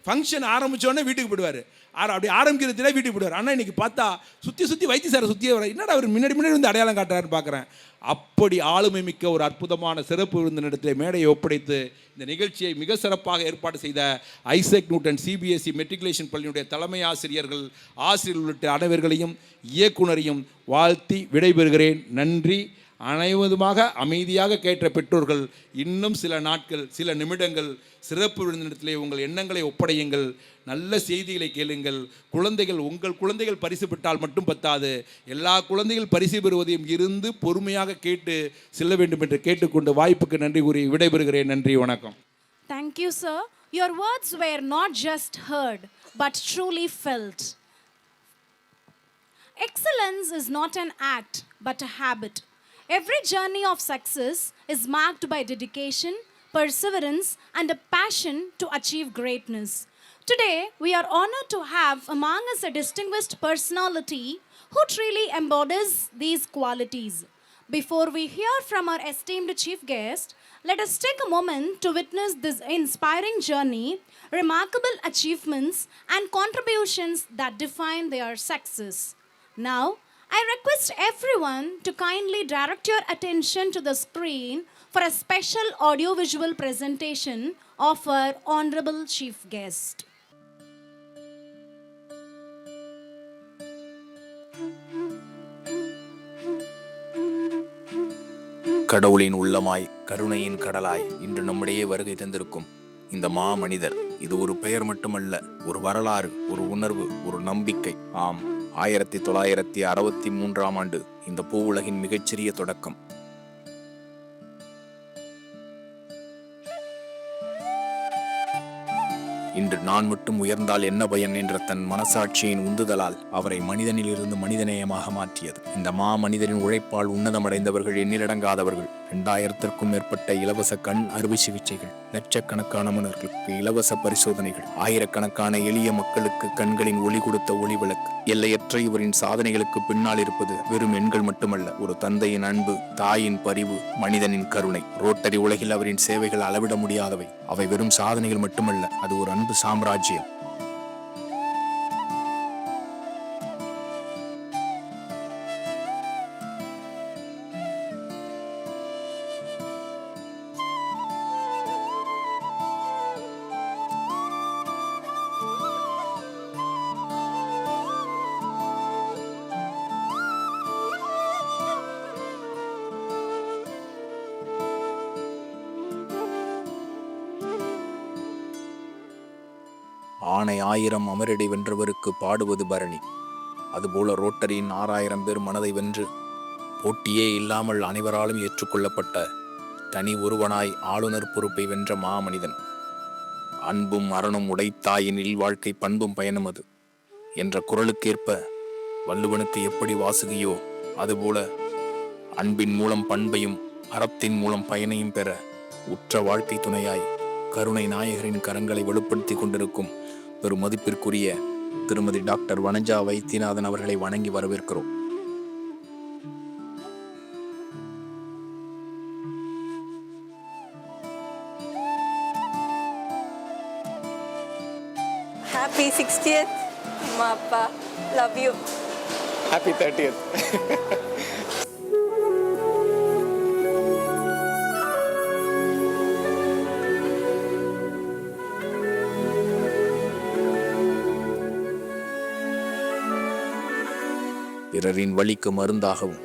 ஃபங்க்ஷன் ஆரம்பித்தோடனே வீட்டுக்கு போயிடுவார். அப்படி ஆரம்பிக்கிறதுல வீட்டுக்கு போயிடுவார். ஆனால் இன்றைக்கி பார்த்தா சுற்றி வைத்தி சாரை சுற்றியே வர, என்னடா அவர் முன்னாடி அடையாளம் காட்டுறாருன்னு பார்க்குறேன். அப்படி ஆளுமை மிக்க ஒரு அற்புதமான சிறப்பு விருந்தினிடத்தில் மேடையை ஒப்படைத்து இந்த நிகழ்ச்சியை மிக சிறப்பாக ஏற்பாடு செய்த ஐசக் நியூட்டன் CBSE மெட்ரிகுலேஷன் பள்ளியினுடைய தலைமை ஆசிரியர்கள் உள்ளிட்ட அனைவர்களையும் இயக்குனரையும் வாழ்த்தி விடைபெறுகிறேன். நன்றி. அனைவருமாக அமைதியாக கேட்ட பெற்றோர்கள் இன்னும் சில நாட்கள் சில நிமிடங்கள் சிறப்பு விருந்தினத்திலே உங்கள் எண்ணங்களை ஒப்படையுங்கள். நல்ல செய்திகளை கேளுங்கள். உங்கள் குழந்தைகள் பரிசு பெற்றால் மட்டும் பத்தாது, எல்லா குழந்தைகள் பரிசு பெறுவதையும் இருந்து பொறுமையாக கேட்டு செல்ல வேண்டும் என்று கேட்டுக்கொண்டு வாய்ப்புக்கு நன்றி கூறி விடைபெறுகிறேன். நன்றி, வணக்கம். Thank you, sir. Your words were not just heard but truly felt. Excellence is not an act but a habit. Every journey of success is marked by dedication, perseverance, and a passion to achieve greatness. Today, we are honored to have among us a distinguished personality who truly embodies these qualities. Before we hear from our esteemed chief guest, let us take a moment to witness this inspiring journey, remarkable achievements, and contributions that define their success. Now, I request everyone to kindly direct your attention to the screen for a special audiovisual presentation of our honorable chief guest. கடவுளின் உள்ளமாய் கருணையின் கடலாய் இன்று நம்மிடையே வருகை தந்திருக்கும் இந்த மாமனிதர் இது ஒரு பெயர் மட்டுமல்ல, ஒரு வரலாறு, ஒரு உணர்வு, ஒரு நம்பிக்கை. ஆம், 1963ஆம் ஆண்டு இந்த பூவுலகின் மிகச்சிறிய தொடக்கம். இன்று நான் மட்டும் உயர்ந்தால் என்ன பயன் என்ற தன் மனசாட்சியின் உந்துதலால் அவரை மனிதனிலிருந்து மனிதநேயமாக மாற்றியது. இந்த மனிதரின் உழைப்பால் உன்னதமடைந்தவர்கள் எண்ணிலடங்காதவர்கள். 2000க்கும் மேற்பட்ட இலவச கண் அறுவை சிகிச்சைகள், லட்சக்கணக்கான மனிதர்களுக்கு இலவச பரிசோதனைகள், ஆயிரக்கணக்கான எளிய மக்களுக்கு கண்களின் ஒளி கொடுத்த ஒளி விளக்கு. எல்லையற்ற இவரின் சாதனைகளுக்கு பின்னால் இருப்பது வெறும் எண்கள் மட்டுமல்ல, ஒரு தந்தையின் அன்பு, தாயின் பரிவு, மனிதனின் கருணை. ரோட்டரி உலகில் அவரின் சேவைகள் அளவிட முடியாதவை. அவை வெறும் சாதனைகள் மட்டுமல்ல, அது ஒரு அன்பு சாம்ராஜ்யம். ஆணை 1000 அமரடி வென்றவருக்கு பாடுவது பரணி. அதுபோல ரோட்டரியின் 6000 பேர் மனதை வென்று போட்டியே இல்லாமல் அனைவராலும் ஏற்றுக்கொள்ளப்பட்ட தனி ஒருவனாய் ஆளுநர் பொறுப்பை வென்ற மாமனிதன். அன்பும் அறனும் உடைத்தாயின் இல்வாழ்க்கை பண்பும் பயணம் அது என்ற குரலுக்கேற்ப வள்ளுவனுக்கு எப்படி வாசுகியோ அதுபோல அன்பின் மூலம் பண்பையும் அறத்தின் மூலம் பயனையும் பெற உற்ற வாழ்க்கை துணையாய் கருணை நாயகரின் கரங்களை வலுப்படுத்தி கொண்டிருக்கும் பெரும் மதிப்பிற்குரிய திருமதி டாக்டர் வனஜா வைத்தியநாதன் அவர்களை வணங்கி வரவேற்கிறோம். Happy 60th, அம்மா அப்பா, love you. Happy 30th. பிறரின் வலிக்கு மருந்தாகவும்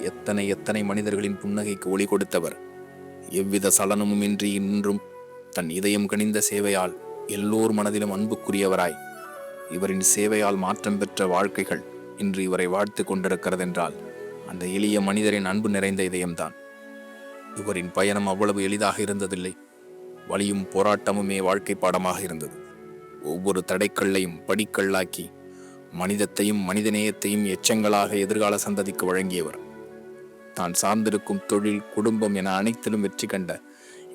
எத்தனை மனிதர்களின் புன்னகைக்கு ஒளி கொடுத்தவர். எவ்வித சலனமும் இன்றி இன்றும் தன் இதயம் கனிந்த சேவையால் எல்லோர் மனதிலும் அன்புக்குரியவராய் இவரின் சேவையால் மாற்றம் பெற்ற வாழ்க்கைகள் இன்று இவரை வாழ்த்து கொண்டிருக்கிறதென்றால் அந்த எளிய மனிதரின் அன்பு நிறைந்த இதயம்தான். இவரின் பயணம் அவ்வளவு எளிதாக இருந்ததில்லை. வலியும் போராட்டமுமே வாழ்க்கை பாடமாக இருந்தது. ஒவ்வொரு தடைக்கல்லையும் படிக்கல்லாக்கி மனிதத்தையும் மனிதநேயத்தையும் எச்சங்களாக எதிர்கால சந்ததிக்கு வழங்கியவர். தான் சார்ந்திருக்கும் தொழில், குடும்பம் என அனைத்திலும் வெற்றி கண்ட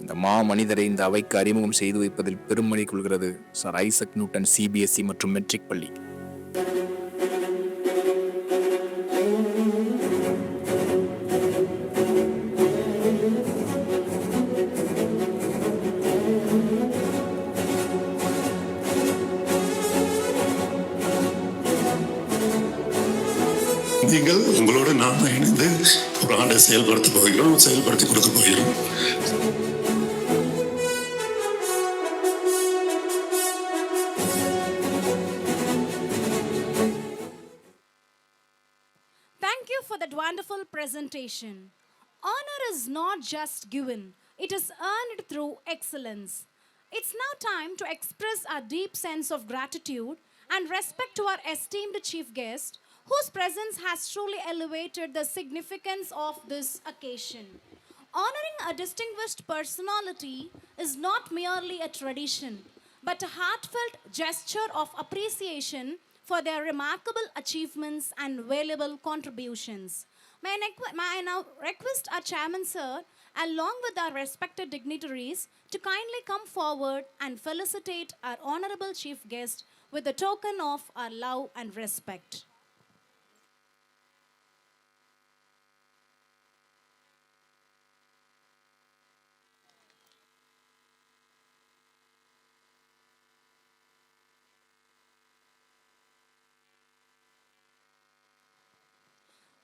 இந்த மனிதரை இந்த அவைக்கு அறிமுகம் செய்து வைப்பதில் பெருமழை கொள்கிறது சர் ஐசக் நியூட்டன் CBSE மற்றும் மெட்ரிக் பள்ளி. நீங்கள் உங்களோட நாம இணைந்து ஒரு ஆண்டை செயல்படுத்த போகிறோம், செயல்படுத்தி கொடுக்க போகிறோம். Thank you for that wonderful presentation. Honor is not just given, it is earned through excellence. It's now time to express our deep sense of gratitude and respect to our esteemed chief guest, whose presence has truly elevated the significance of this occasion. Honoring a distinguished personality is not merely a tradition, but a heartfelt gesture of appreciation for their remarkable achievements and valuable contributions. May I now request our chairman, sir, along with our respected dignitaries, to kindly come forward and felicitate our honorable chief guest with a token of our love and respect.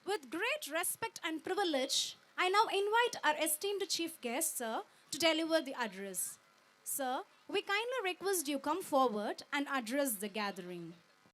With great respect and privilege, I now invite our esteemed chief guest, sir, to deliver the address. Sir, we kindly request you come forward and address the gathering.